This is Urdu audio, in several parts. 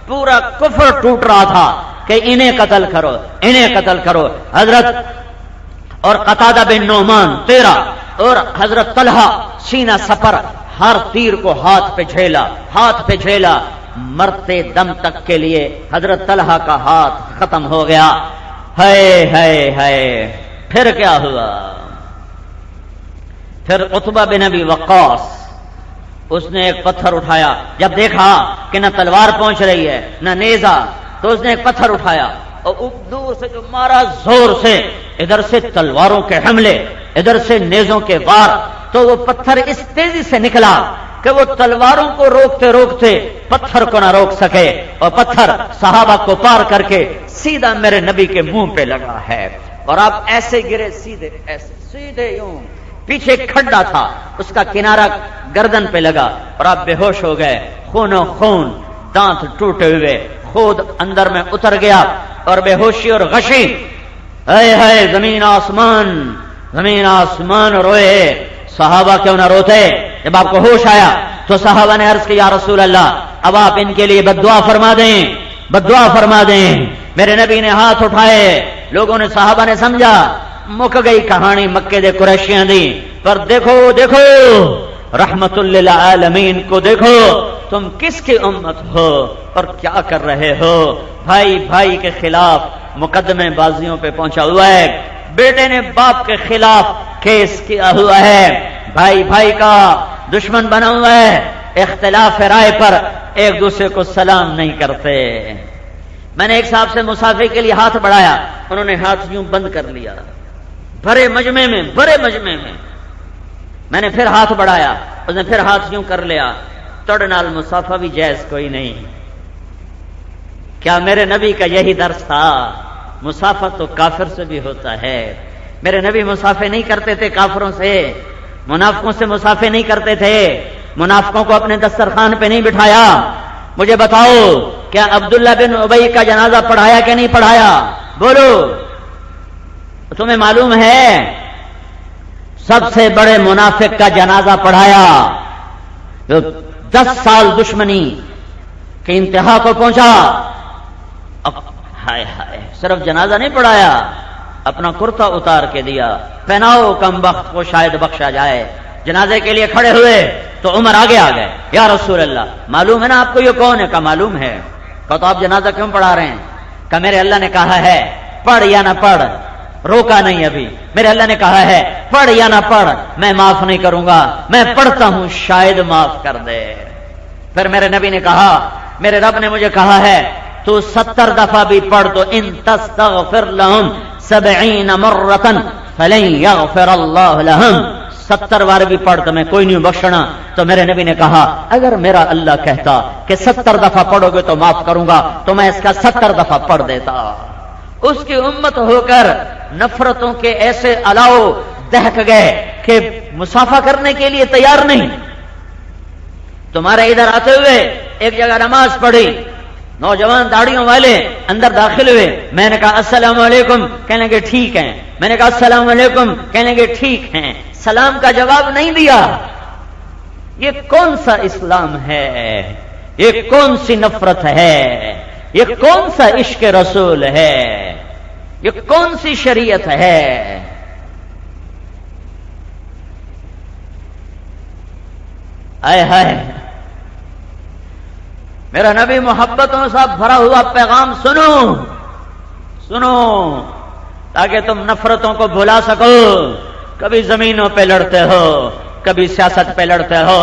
پورا کفر ٹوٹ رہا تھا کہ انہیں قتل کرو، انہیں قتل کرو. حضرت اور قتادہ بن نعمان 13 اور حضرت طلحہ سینہ سپر، ہر تیر کو ہاتھ پہ جھیلا، ہاتھ پہ جھیلا. مرتے دم تک کے لیے حضرت طلحہ کا ہاتھ ختم ہو گیا. ہائے ہائے ہائے. پھر کیا ہوا؟ پھر عتبہ بن ابی وقاص، اس نے ایک پتھر اٹھایا. جب دیکھا کہ نہ تلوار پہنچ رہی ہے نہ نیزہ، تو اس نے ایک پتھر اٹھایا اور دور سے جو مارا زور سے، ادھر سے تلواروں کے حملے، ادھر سے نیزوں کے وار، تو وہ پتھر اس تیزی سے نکلا کہ وہ تلواروں کو روکتے روکتے پتھر کو نہ روک سکے، اور پتھر صحابہ کو پار کر کے سیدھا میرے نبی کے منہ پہ لگا ہے. اور آپ ایسے گرے، سیدھے ایسے، سیدھے یوں. پیچھے کھڈا تھا، اس کا کنارہ گردن پہ لگا اور آپ بے ہوش ہو گئے. خون و خون، دانت ٹوٹے ہوئے، خود اندر میں اتر گیا اور بے ہوشی اور غشی. اے ہائے، زمین آسمان، زمین آسمان روئے. صحابہ کیوں نہ روتے؟ جب آپ کو ہوش آیا تو صحابہ نے عرض کیا، یا رسول اللہ، اب آپ ان کے لیے بد دعا فرما دیں، بد دعا فرما دیں. میرے نبی نے ہاتھ اٹھائے. لوگوں نے، صحابہ نے سمجھا مک گئی کہانی مکے دے قریشیاں دی، پر دیکھو دیکھو رحمت للعالمین کو دیکھو، تم کس کی امت ہو اور کیا کر رہے ہو؟ بھائی بھائی کے خلاف مقدمے بازیوں پہ پہنچا ہوا ہے. بیٹے نے باپ کے خلاف کیس کیا ہوا ہے. بھائی بھائی کا دشمن بنا ہوا ہے. اختلاف رائے پر ایک دوسرے کو سلام نہیں کرتے. میں نے ایک صاحب سے مسافر کے لیے ہاتھ بڑھایا، انہوں نے ہاتھ یوں بند کر لیا. بڑے مجمع میں، بڑے مجمع میں میں نے پھر ہاتھ بڑھایا، اس نے پھر ہاتھ یوں کر لیا. توڑ نال مسافہ بھی جائز کوئی نہیں. کیا میرے نبی کا یہی درس تھا؟ مسافہ تو کافر سے بھی ہوتا ہے. میرے نبی مسافے نہیں کرتے تھے کافروں سے، منافقوں سے مسافے نہیں کرتے تھے. منافقوں کو اپنے دسترخوان پہ نہیں بٹھایا. مجھے بتاؤ، کیا عبداللہ بن ابی کا جنازہ پڑھایا کہ نہیں پڑھایا؟ بولو. تمہیں معلوم ہے سب سے بڑے منافق کا جنازہ پڑھایا جو 10 سال دشمنی کے انتہا کو پہنچا. ہائے ہائے، صرف جنازہ نہیں پڑھایا، اپنا کرتا اتار کے دیا. پہناؤ کم بخت کو شاید بخشا جائے. جنازے کے لیے کھڑے ہوئے تو عمر آگے آ گئے. یا رسول اللہ، معلوم ہے نا آپ کو یہ کون ہے؟ کہا معلوم ہے. کہا تو آپ جنازہ کیوں پڑھا رہے ہیں؟ کہا میرے اللہ نے کہا ہے پڑھ یا نہ پڑھ. روکا نہیں ابھی. میرے اللہ نے کہا ہے پڑھ یا نہ پڑھ، میں معاف نہیں کروں گا. میں پڑھتا ہوں، شاید معاف کر دے. پھر میرے نبی نے کہا، میرے رب نے مجھے کہا ہے تو 70 دفعہ بھی پڑھ تو ان تستغفر لهم 70 مرة فلن يغفر الله لهم. 70 بار بھی پڑھ تو میں کوئی نہیں بخشنا. تو میرے نبی نے کہا اگر میرا اللہ کہتا کہ 70 دفعہ پڑھو گے تو معاف کروں گا تو میں اس کا 70 دفعہ پڑھ دیتا. اس کی امت ہو کر نفرتوں کے ایسے الاؤ دہک گئے کہ مسافہ کرنے کے لیے تیار نہیں. تمہارے ادھر آتے ہوئے ایک جگہ نماز پڑھی، نوجوان داڑھیوں والے اندر داخل ہوئے. میں نے کہا السلام علیکم، کہنے لگے ٹھیک ہیں. میں نے کہا السلام علیکم، کہنے لگے ٹھیک ہیں. سلام کا جواب نہیں دیا. یہ کون سا اسلام ہے؟ یہ کون سی نفرت ہے؟ یہ کون سا عشق رسول ہے؟ یہ کون سی شریعت ہے؟ آئے ہائے، میرا نبی محبتوں سے بھرا ہوا پیغام سنو سنو تاکہ تم نفرتوں کو بھلا سکو. کبھی زمینوں پہ لڑتے ہو، کبھی سیاست پہ لڑتے ہو،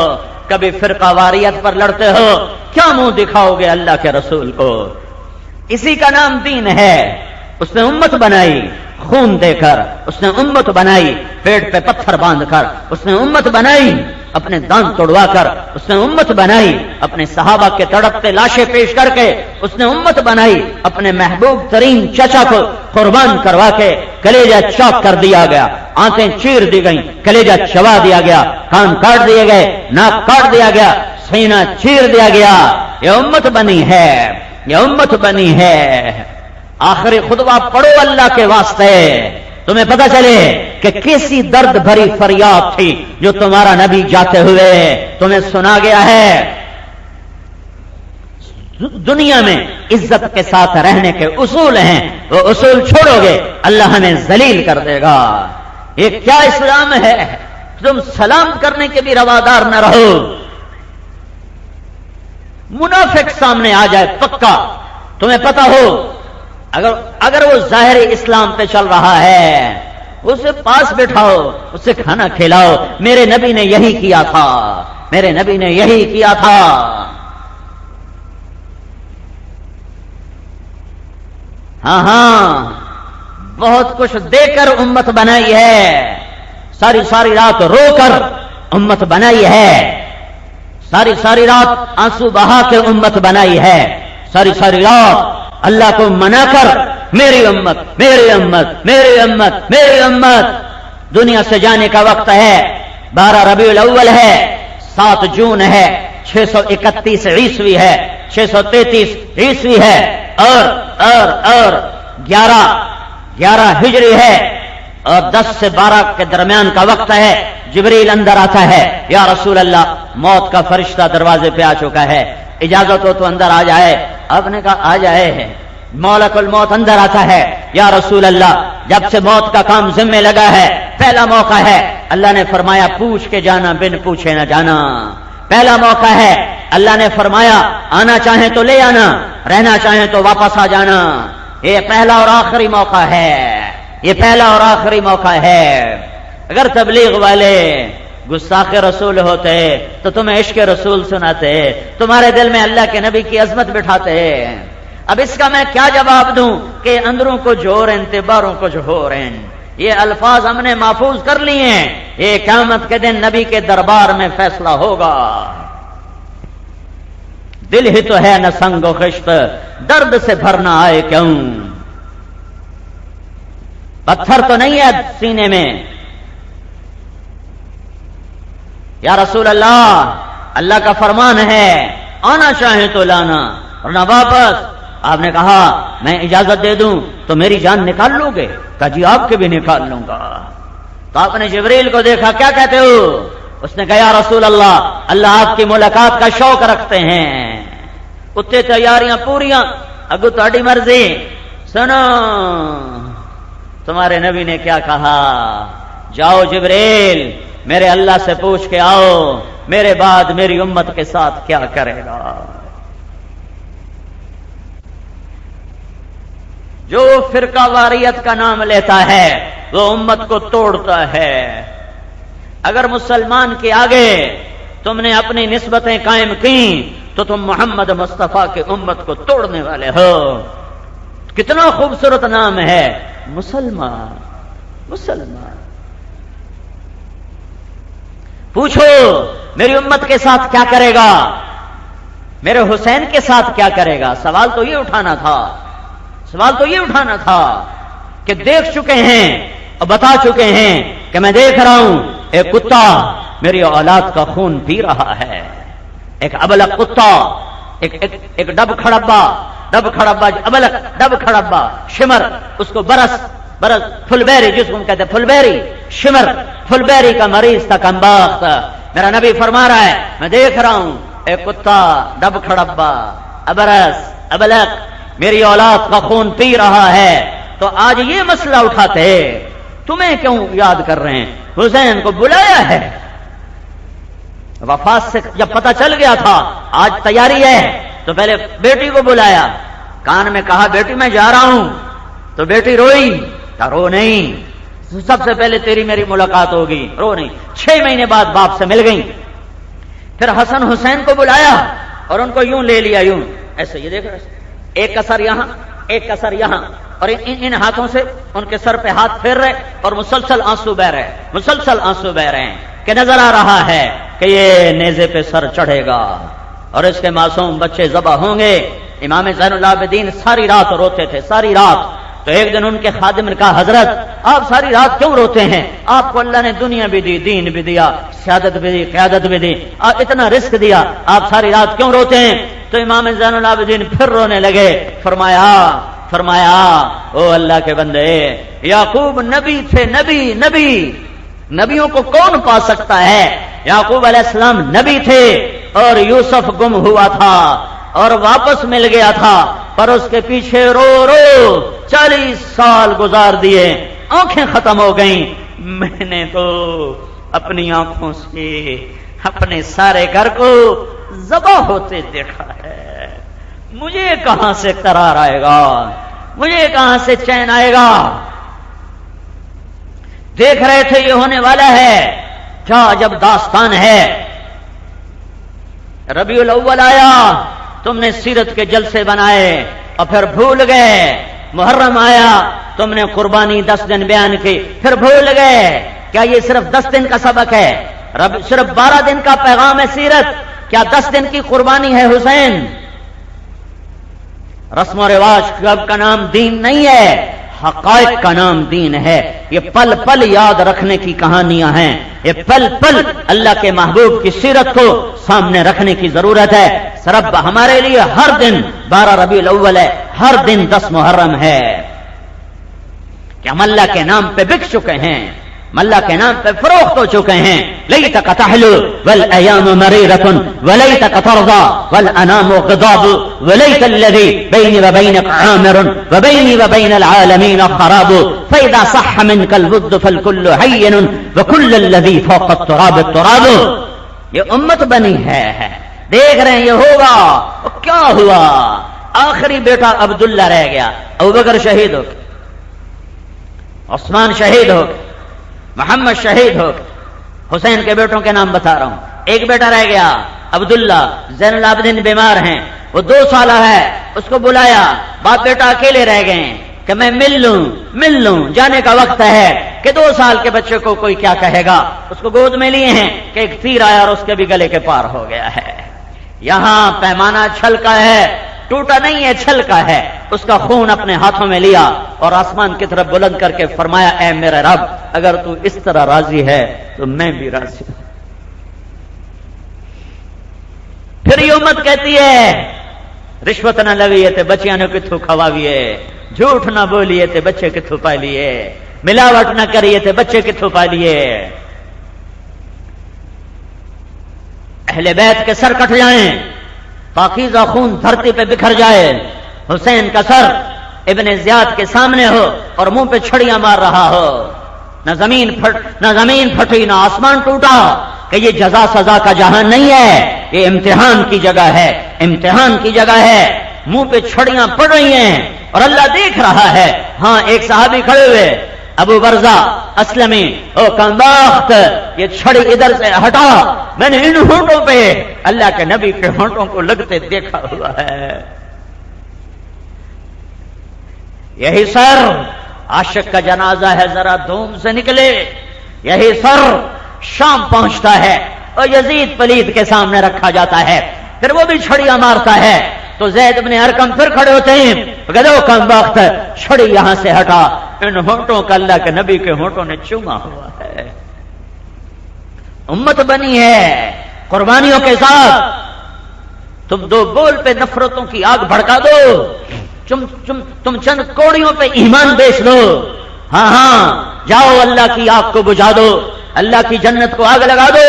کبھی فرقہ واریت پر لڑتے ہو. کیا منہ دکھاؤ گے اللہ کے رسول کو؟ اسی کا نام دین ہے. اس نے امت بنائی خون دے کر، اس نے امت بنائی پیٹ پہ پتھر باندھ کر، اس نے امت بنائی اپنے دانت توڑوا کر، اس نے امت بنائی اپنے صحابہ کے تڑپتے لاشیں پیش کر کے، اس نے امت بنائی اپنے محبوب ترین چچا کو قربان کروا کے. کلیجہ چاک کر دیا گیا، آنتیں چیر دی گئیں، کلیجہ چبا دیا گیا، کان کاٹ دیے گئے، ناک کاٹ دیا گیا، سینہ چیر دیا گیا. یہ امت بنی ہے، یہ امت بنی ہے. آخری خطبہ پڑھو اللہ کے واسطے، تمہیں پتہ چلے کہ کیسی درد بھری فریاد تھی جو تمہارا نبی جاتے ہوئے تمہیں سنا گیا ہے. دنیا میں عزت کے ساتھ رہنے کے اصول ہیں، وہ اصول چھوڑو گے اللہ ہمیں ذلیل کر دے گا۔ یہ کیا اسلام ہے؟ تم سلام کرنے کے بھی روادار نہ رہو۔ منافق سامنے آ جائے پکا، تمہیں پتا ہو اگر وہ ظاہری اسلام پہ چل رہا ہے، اسے پاس بٹھاؤ، اسے کھانا کھلاؤ۔ میرے نبی نے یہی کیا تھا، میرے نبی نے یہی کیا تھا۔ ہاں بہت کچھ دے کر امت بنائی ہے، ساری رات رو کر امت بنائی ہے، ساری رات آنسو بہا کے امت بنائی ہے، ساری رات اللہ کو منا کر میری امت میری امت میری امت میری امت۔ دنیا سے جانے کا وقت ہے، 12 ربیع الاول ہے، 7 جون ہے، 631 عیسوی ہے، 633 عیسوی ہے، اور 11 ہجری ہے، اور 10 سے 12 کے درمیان کا وقت ہے۔ جبریل اندر آتا ہے، یا رسول اللہ موت کا فرشتہ دروازے پہ آ چکا ہے، اجازت ہو تو اندر آ جائے۔ آپ نے کہا آ جائے۔ ملک الموت اندر آتا ہے، یا رسول اللہ جب سے موت کا کام ذمہ لگا ہے پہلا موقع ہے، اللہ نے فرمایا پوچھ کے جانا، بن پوچھے نہ جانا۔ پہلا موقع ہے، اللہ نے فرمایا آنا چاہیں تو لے آنا، رہنا چاہیں تو واپس آ جانا۔ یہ پہلا اور آخری موقع ہے، یہ پہلا اور آخری موقع ہے۔ اگر تبلیغ والے گستاخ رسول ہوتے تو تمہیں عشق رسول سناتے، تمہارے دل میں اللہ کے نبی کی عظمت بٹھاتے۔ اب اس کا میں کیا جواب دوں کہ اندروں کو جوڑیں تباروں کو جوڑیں، یہ الفاظ ہم نے محفوظ کر لیے ہیں، یہ قیامت کے دن نبی کے دربار میں فیصلہ ہوگا۔ دل ہی تو ہے نہ سنگ و خشت، درد سے بھرنا آئے کیوں؟ پتھر تو نہیں ہے سینے میں۔ یا رسول اللہ اللہ کا فرمان ہے آنا چاہیں تو لانا ورنہ واپس۔ آپ نے کہا میں اجازت دے دوں تو میری جان نکال لو گے؟ کہا جی آپ کے بھی نکال لوں گا۔ تو آپ نے جبریل کو دیکھا، کیا کہتے ہو؟ اس نے کہا یا رسول اللہ اللہ آپ کی ملاقات کا شوق رکھتے ہیں، اتنے تیاریاں پوریاں، اگو تہاڈی مرضی۔ سنو تمہارے نبی نے کیا کہا، جاؤ جبریل میرے اللہ سے پوچھ کے آؤ میرے بعد میری امت کے ساتھ کیا کرے گا۔ جو فرقہ واریت کا نام لیتا ہے وہ امت کو توڑتا ہے۔ اگر مسلمان کے آگے تم نے اپنی نسبتیں قائم کی تو تم محمد مصطفیٰ کے امت کو توڑنے والے ہو۔ کتنا خوبصورت نام ہے مسلمان، مسلمان۔ پوچھو میری امت کے ساتھ کیا کرے گا، میرے حسین کے ساتھ کیا کرے گا؟ سوال تو یہ اٹھانا تھا، سوال تو یہ اٹھانا تھا کہ دیکھ چکے ہیں اور بتا چکے ہیں کہ میں دیکھ رہا ہوں ایک کتا میری اولاد کا خون پی رہا ہے، ایک ابلک کتا، ایک ڈب کھڑبا ابلک ڈب کھڑبا شمر، اس کو برس فل بیری جس کو کہتے فل بیری، شمر فل بیری کا مریض تھا کمبخت۔ میرا نبی فرما رہا ہے میں دیکھ رہا ہوں ایک کتا ڈب کھڑبا ابرس ابلک میری اولاد کا خون پی رہا ہے۔ تو آج یہ مسئلہ اٹھاتے تمہیں کیوں یاد کر رہے ہیں؟ حسین کو بلایا ہے، وفات سے جب پتہ چل گیا تھا آج تیاری ہے تو پہلے بیٹی کو بلایا، کان میں کہا بیٹی میں جا رہا ہوں، تو بیٹی روئی، رو نہیں، سب سے پہلے تیری میری ملاقات ہوگی، رو نہیں۔ 6 مہینے بعد باپ سے مل گئی۔ پھر حسن حسین کو بلایا اور ان کو یوں لے لیا، یوں ایسے، یہ دیکھ رہے ایک کسر یہاں ایک کسر یہاں، اور ان ہاتھوں سے ان کے سر پہ ہاتھ پھیر رہے اور مسلسل آنسو بہ رہے، مسلسل آنسو بہ رہے ہیں کہ نظر آ رہا ہے کہ یہ نیزے پہ سر چڑھے گا اور اس کے معصوم بچے ذبح ہوں گے۔ امام زین العابدین ساری رات روتے تھے، ساری رات۔ تو ایک دن ان کے خادم نے کہا حضرت آپ ساری رات کیوں روتے ہیں؟ آپ کو اللہ نے دنیا بھی دی، دین بھی دیا، سیادت بھی دی، قیادت بھی دی، اتنا رزق دیا، آپ ساری رات کیوں روتے ہیں؟ تو امام زین العابدین پھر رونے لگے۔ فرمایا او اللہ کے بندے، یعقوب نبی تھے، نبیوں کو کون پا سکتا ہے؟ یعقوب علیہ السلام نبی تھے اور یوسف گم ہوا تھا، اور واپس مل گیا تھا، پر اس کے پیچھے رو رو 40 سال گزار دیے، آنکھیں ختم ہو گئیں۔ میں نے تو اپنی آنکھوں سے اپنے سارے گھر کو ذبح ہوتے دیکھا ہے، مجھے کہاں سے قرار آئے گا، مجھے کہاں سے چین آئے گا؟ دیکھ رہے تھے یہ ہونے والا ہے، کیا عجب داستان ہے۔ ربیع الاول آیا، تم نے سیرت کے جلسے بنائے اور پھر بھول گئے۔ محرم آیا، تم نے قربانی 10 دن بیان کی، پھر بھول گئے۔ کیا یہ صرف 10 دن کا سبق ہے؟ صرف 12 دن کا پیغام ہے سیرت؟ کیا 10 دن کی قربانی ہے حسین؟ رسم و رواج کا نام دین نہیں ہے، حقائق کا نام دین ہے۔ یہ پل پل یاد رکھنے کی کہانیاں ہیں، یہ پل پل اللہ کے محبوب کی سیرت کو سامنے رکھنے کی ضرورت ہے۔ رب ہمارے لیے ہر دن 12 ربیع الاول ہے، ہر دن 10 محرم ہے کہ ہم اللہ کے نام پہ بک چکے ہیں، ہم اللہ کے نام پہ فروخت ہو چکے ہیں۔ لیتک تحلو والایام مریرۃ ولیتک ترضى والانام غضاب ولیت الذی بینی وبینک عامر وبینی وبین العالمین خراب فاذا صح منک الود فالکل هین وکل الذی فوق التراب التراب۔ یہ امت بنی ہے، دیکھ رہے ہیں یہ ہوگا۔ کیا ہوا؟ آخری بیٹا عبداللہ رہ گیا، ابوبکر شہید ہو گئے، عثمان شہید ہو گئے، محمد شہید ہو گئے۔ حسین کے بیٹوں کے نام بتا رہا ہوں۔ ایک بیٹا رہ گیا عبداللہ، زین العابدین بیمار ہیں، وہ 2 سالہ ہے، اس کو بلایا، باپ بیٹا اکیلے رہ گئے کہ میں مل لوں، جانے کا وقت ہے کہ 2 سال کے بچے کو کوئی کیا کہے گا۔ اس کو گود میں لیے ہیں کہ ایک تیر آیا اور اس کے بھی گلے کے پار ہو گیا ہے۔ یہاں پیمانہ چھل کا ہے، ٹوٹا نہیں ہے، چھل کا ہے۔ اس کا خون اپنے ہاتھوں میں لیا اور آسمان کی طرف بلند کر کے فرمایا، اے میرے رب، اگر تو اس طرح راضی ہے تو میں بھی راضی ہوں۔ پھر یہ امت کہتی ہے رشوت نہ لویے تے بچیاں نے کتھوں کھواویے، جھوٹ نہ بولیے تے بچے کتھوں پا لیے، ملاوٹ نہ کریے تے بچے کتھوں پا لیے۔ اہل بیت کے سر کٹ جائیں، پاکیزہ خون دھرتی پہ بکھر جائے، حسین کا سر ابن زیاد کے سامنے ہو اور منہ پہ چھڑیاں مار رہا ہو، نہ زمین پھٹی نہ آسمان ٹوٹا، کہ یہ جزا سزا کا جہان نہیں ہے، یہ امتحان کی جگہ ہے، امتحان کی جگہ ہے۔ منہ پہ چھڑیاں پڑ رہی ہیں اور اللہ دیکھ رہا ہے۔ ہاں ایک صحابی کھڑے ہوئے، ابو برزہ اسلمی، او کمبخت، یہ چھڑی ادھر سے ہٹا، میں نے ان ہونٹوں پہ اللہ کے نبی کے ہونٹوں کو لگتے دیکھا ہوا ہے۔ یہی سر عاشق کا جنازہ ہے، ذرا دھوم سے نکلے، یہی سر شام پہنچتا ہے اور یزید پلید کے سامنے رکھا جاتا ہے، پھر وہ بھی چھڑیاں مارتا ہے تو زید بن ارقم پھر کھڑے ہوتے ہیں، کہتے ہو کمبخت، چھڑی یہاں سے ہٹا، ان ہونٹوں کا اللہ کے نبی کے ہونٹوں نے چوما ہوا ہے۔ امت بنی ہے قربانیوں کے ساتھ، تم 2 بول پہ نفرتوں کی آگ بھڑکا دو، تم چند کوڑیوں پہ ایمان بیچ دو، ہاں جاؤ اللہ کی آگ کو بجھا دو، اللہ کی جنت کو آگ لگا دو،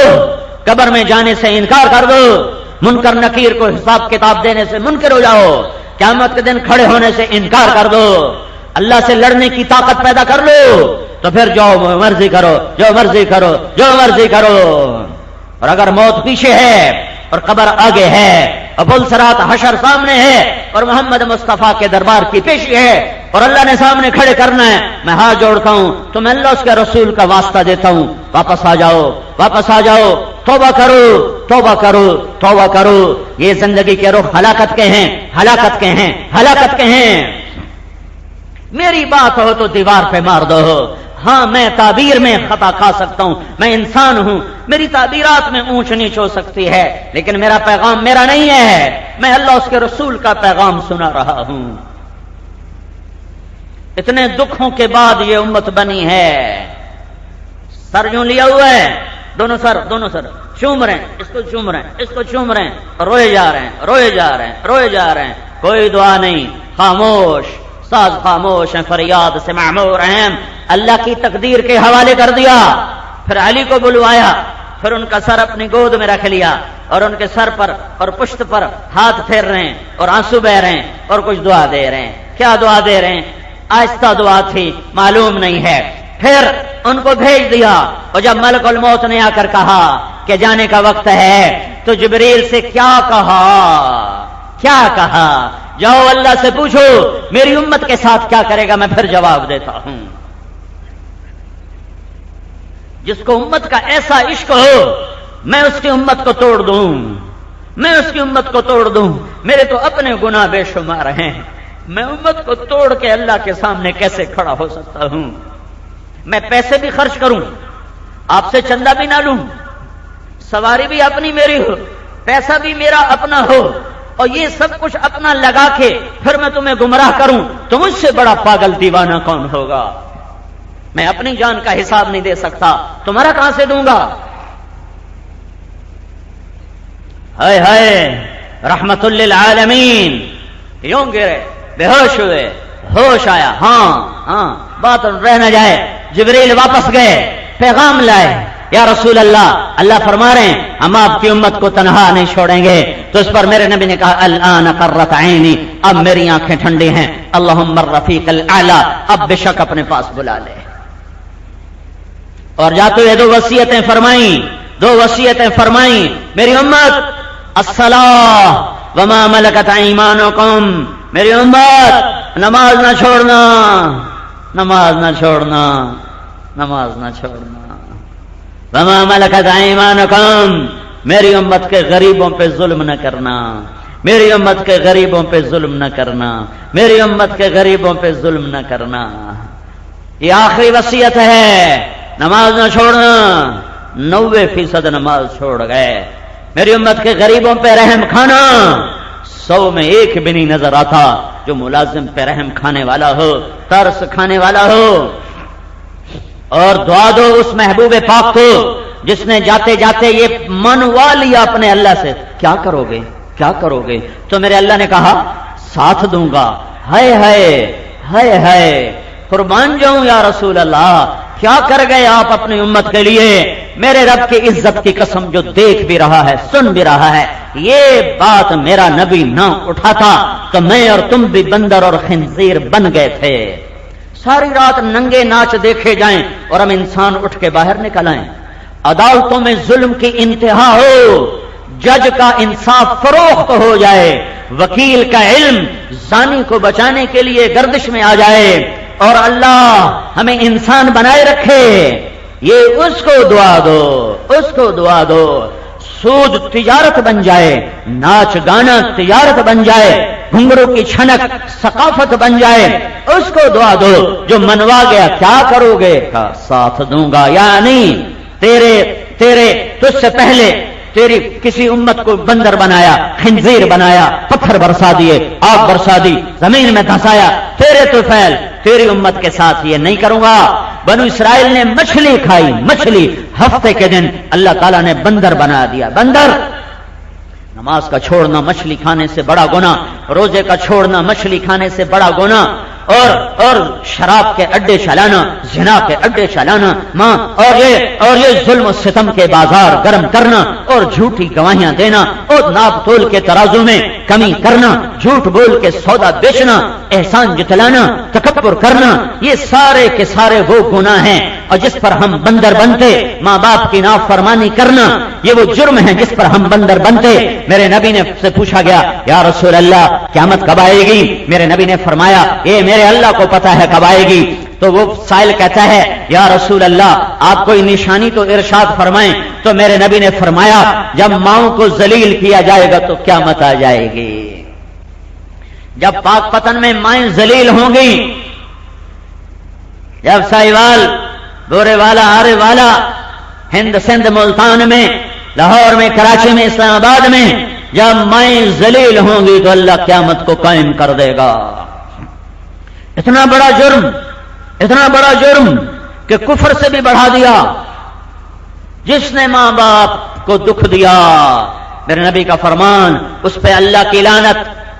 قبر میں جانے سے انکار کر دو، منکر نکیر کو حساب کتاب دینے سے منکر ہو جاؤ، قیامت کے دن کھڑے ہونے سے انکار کر دو، اللہ سے لڑنے کی طاقت پیدا کر لو، تو پھر جو مرضی کرو، جو مرضی کرو، جو مرضی کرو۔ اور اگر موت پیچھے ہے اور قبر آگے ہے اور پل صراط حشر سامنے ہے اور محمد مصطفیٰ کے دربار کی پیشی ہے اور اللہ نے سامنے کھڑے کرنا ہے، میں ہاتھ جوڑتا ہوں، تو میں اللہ اس کے رسول کا واسطہ دیتا ہوں، واپس آ جاؤ، واپس آ جاؤ، توبہ کرو، توبہ کرو، توبہ کرو۔ یہ زندگی کے رخ ہلاکت کے ہیں، ہلاکت کے ہیں، ہلاکت کے ہیں۔ میری بات ہو تو دیوار پہ مار دو، ہاں میں تعبیر میں خطا کھا سکتا ہوں، میں انسان ہوں، میری تعبیرات میں اونچ نیچ ہو سکتی ہے، لیکن میرا پیغام میرا نہیں ہے، میں اللہ اس کے رسول کا پیغام سنا رہا ہوں۔ اتنے دکھوں کے بعد یہ امت بنی ہے۔ سر یوں لیا ہوا ہے، دونوں سر چوم رہے ہیں، اس کو چوم رہے ہیں، اس کو چوم رہے ہیں، روئے جا رہے ہیں، روئے جا رہے ہیں، روئے جا رہے ہیں، کوئی دعا نہیں، خاموش، ساز خاموش ہیں، فریاد سے معمور ہیں، اللہ کی تقدیر کے حوالے کر دیا۔ پھر علی کو بلوایا، پھر ان کا سر اپنی گود میں رکھ لیا، اور ان کے سر پر اور پشت پر ہاتھ پھیر رہے ہیں اور آنسو بہ رہے ہیں اور کچھ دعا دے رہے ہیں. کیا دعا دے رہے ہیں؟ آہستہ دعا تھی، معلوم نہیں ہے. پھر ان کو بھیج دیا، اور جب ملک الموت نے آ کر کہا کہ جانے کا وقت ہے تو جبریل سے کیا کہا؟ جاؤ اللہ سے پوچھو میری امت کے ساتھ کیا کرے گا، میں پھر جواب دیتا ہوں. جس کو امت کا ایسا عشق ہو میں اس کی امت کو توڑ دوں، میں اس کی امت کو توڑ دوں. میرے تو اپنے گناہ بے شمار ہیں، میں امت کو توڑ کے اللہ کے سامنے کیسے کھڑا ہو سکتا ہوں؟ میں پیسے بھی خرچ کروں، آپ سے چندہ بھی نہ لوں، سواری بھی اپنی میری ہو، پیسہ بھی میرا اپنا ہو، اور یہ سب کچھ اپنا لگا کے پھر میں تمہیں گمراہ کروں تو مجھ سے بڑا پاگل دیوانہ کون ہوگا؟ میں اپنی جان کا حساب نہیں دے سکتا، تمہارا کہاں سے دوں گا؟ ہائے ہائے رحمت للعالمین. یوں گرے، بے ہوش ہوئے، ہوش آیا. ہاں بات رہ نہ جائے. جبریل واپس گئے، پیغام لائے. یا رسول اللہ فرما رہے ہیں ہم آپ کی امت کو تنہا نہیں چھوڑیں گے. تو اس پر میرے نبی نے کہا الآن قرت عینی، اب میری آنکھیں ٹھنڈی ہیں. اللہم الرفیق الاعلی، اب بے شک اپنے پاس بلا لے. اور جاتے ہوئے دو وصیتیں فرمائیں میری امت، الصلاۃ وما ملکت ایمانکم. میری امت نماز نہ چھوڑنا، نماز نہ چھوڑنا، نماز نہ چھوڑنا. وما ملکت ایمانکم، میری امت کے غریبوں پہ ظلم نہ کرنا، میری امت کے غریبوں پہ ظلم نہ کرنا، میری امت کے غریبوں پہ ظلم نہ کرنا. یہ آخری وصیت ہے، نماز نہ چھوڑنا. 90% نماز چھوڑ گئے. میری امت کے غریبوں پہ رحم کھانا، 100 میں ایک بھی نہیں نظر آتا جو ملازم پہ رحم کھانے والا ہو، ترس کھانے والا ہو. اور دعا دو اس محبوب پاک کو جس نے جاتے جاتے یہ منوا لیا اپنے اللہ سے. کیا کرو گے، کیا کرو گے؟ تو میرے اللہ نے کہا ساتھ دوں گا. ہائے ہائے ہائے ہائے، قربان جاؤں یا رسول اللہ، کیا کر گئے آپ اپنی امت کے لیے؟ میرے رب کی عزت کی قسم جو دیکھ بھی رہا ہے، سن بھی رہا ہے، یہ بات میرا نبی نہ اٹھاتا تو میں اور تم بھی بندر اور خنزیر بن گئے تھے. ساری رات ننگے ناچ دیکھے جائیں اور ہم انسان اٹھ کے باہر نکل آئیں. عدالتوں میں ظلم کی انتہا ہو، جج کا انصاف فروخت ہو جائے، وکیل کا علم زانی کو بچانے کے لیے گردش میں آ جائے، اور اللہ ہمیں انسان بنائے رکھے. یہ اس کو دعا دو، اس کو دعا دو. سود تجارت بن جائے، ناچ گانا تجارت بن جائے، گھنگرو کی چھنک ثقافت بن جائے، اس کو دعا دو. جو منوا گیا کیا کرو گے؟ کا ساتھ دوں گا. یعنی تیرے تجھ سے پہلے تیری کسی امت کو بندر بنایا، خنزیر بنایا، پتھر برسا دیے، آگ برسا دی، زمین میں دھسایا. تیرے تو فعل تیری امت کے ساتھ یہ نہیں کروں گا. بنو اسرائیل نے مچھلی کھائی، مچھلی، ہفتے کے دن اللہ تعالیٰ نے بندر بنا دیا. بندر. نماز کا چھوڑنا مچھلی کھانے سے بڑا گناہ، روزے کا چھوڑنا مچھلی کھانے سے بڑا گناہ، اور شراب کے اڈے چلانا، زنا کے اڈے چلانا، اور یہ ظلم و ستم کے بازار گرم کرنا، اور جھوٹی گواہیاں دینا، اور ناپ تول کے ترازو میں کمی کرنا، جھوٹ بول کے سودا بیچنا، احسان جتلانا، تکبر کرنا، یہ سارے کے سارے وہ گناہ ہیں. اور جس پر ہم بندر بنتے، ماں باپ کی نافرمانی کرنا، یہ وہ جرم ہے جس پر ہم بندر بنتے. میرے نبی نے سے پوچھا گیا یا رسول اللہ قیامت کب آئے گی؟ میرے نبی نے فرمایا یہ میرے اللہ کو پتا ہے کب آئے گی. تو وہ سائل کہتا ہے یا رسول اللہ آپ کوئی نشانی تو ارشاد فرمائیں. تو میرے نبی نے فرمایا جب ماؤں کو ذلیل کیا جائے گا تو قیامت آ جائے گی. جب پاک پتن میں مائیں ذلیل ہوں گی، جب سائیوال، گورے والا، آرے والا، ہند سندھ، ملتان میں، لاہور میں، کراچی میں، اسلام آباد میں جب مائیں ذلیل ہوں گی تو اللہ قیامت کو قائم کر دے گا. اتنا بڑا جرم، اتنا بڑا جرم کہ کفر سے بھی بڑھا دیا. جس نے ماں باپ کو دکھ دیا، میرے نبی کا فرمان، اس پہ اللہ کی لعنت،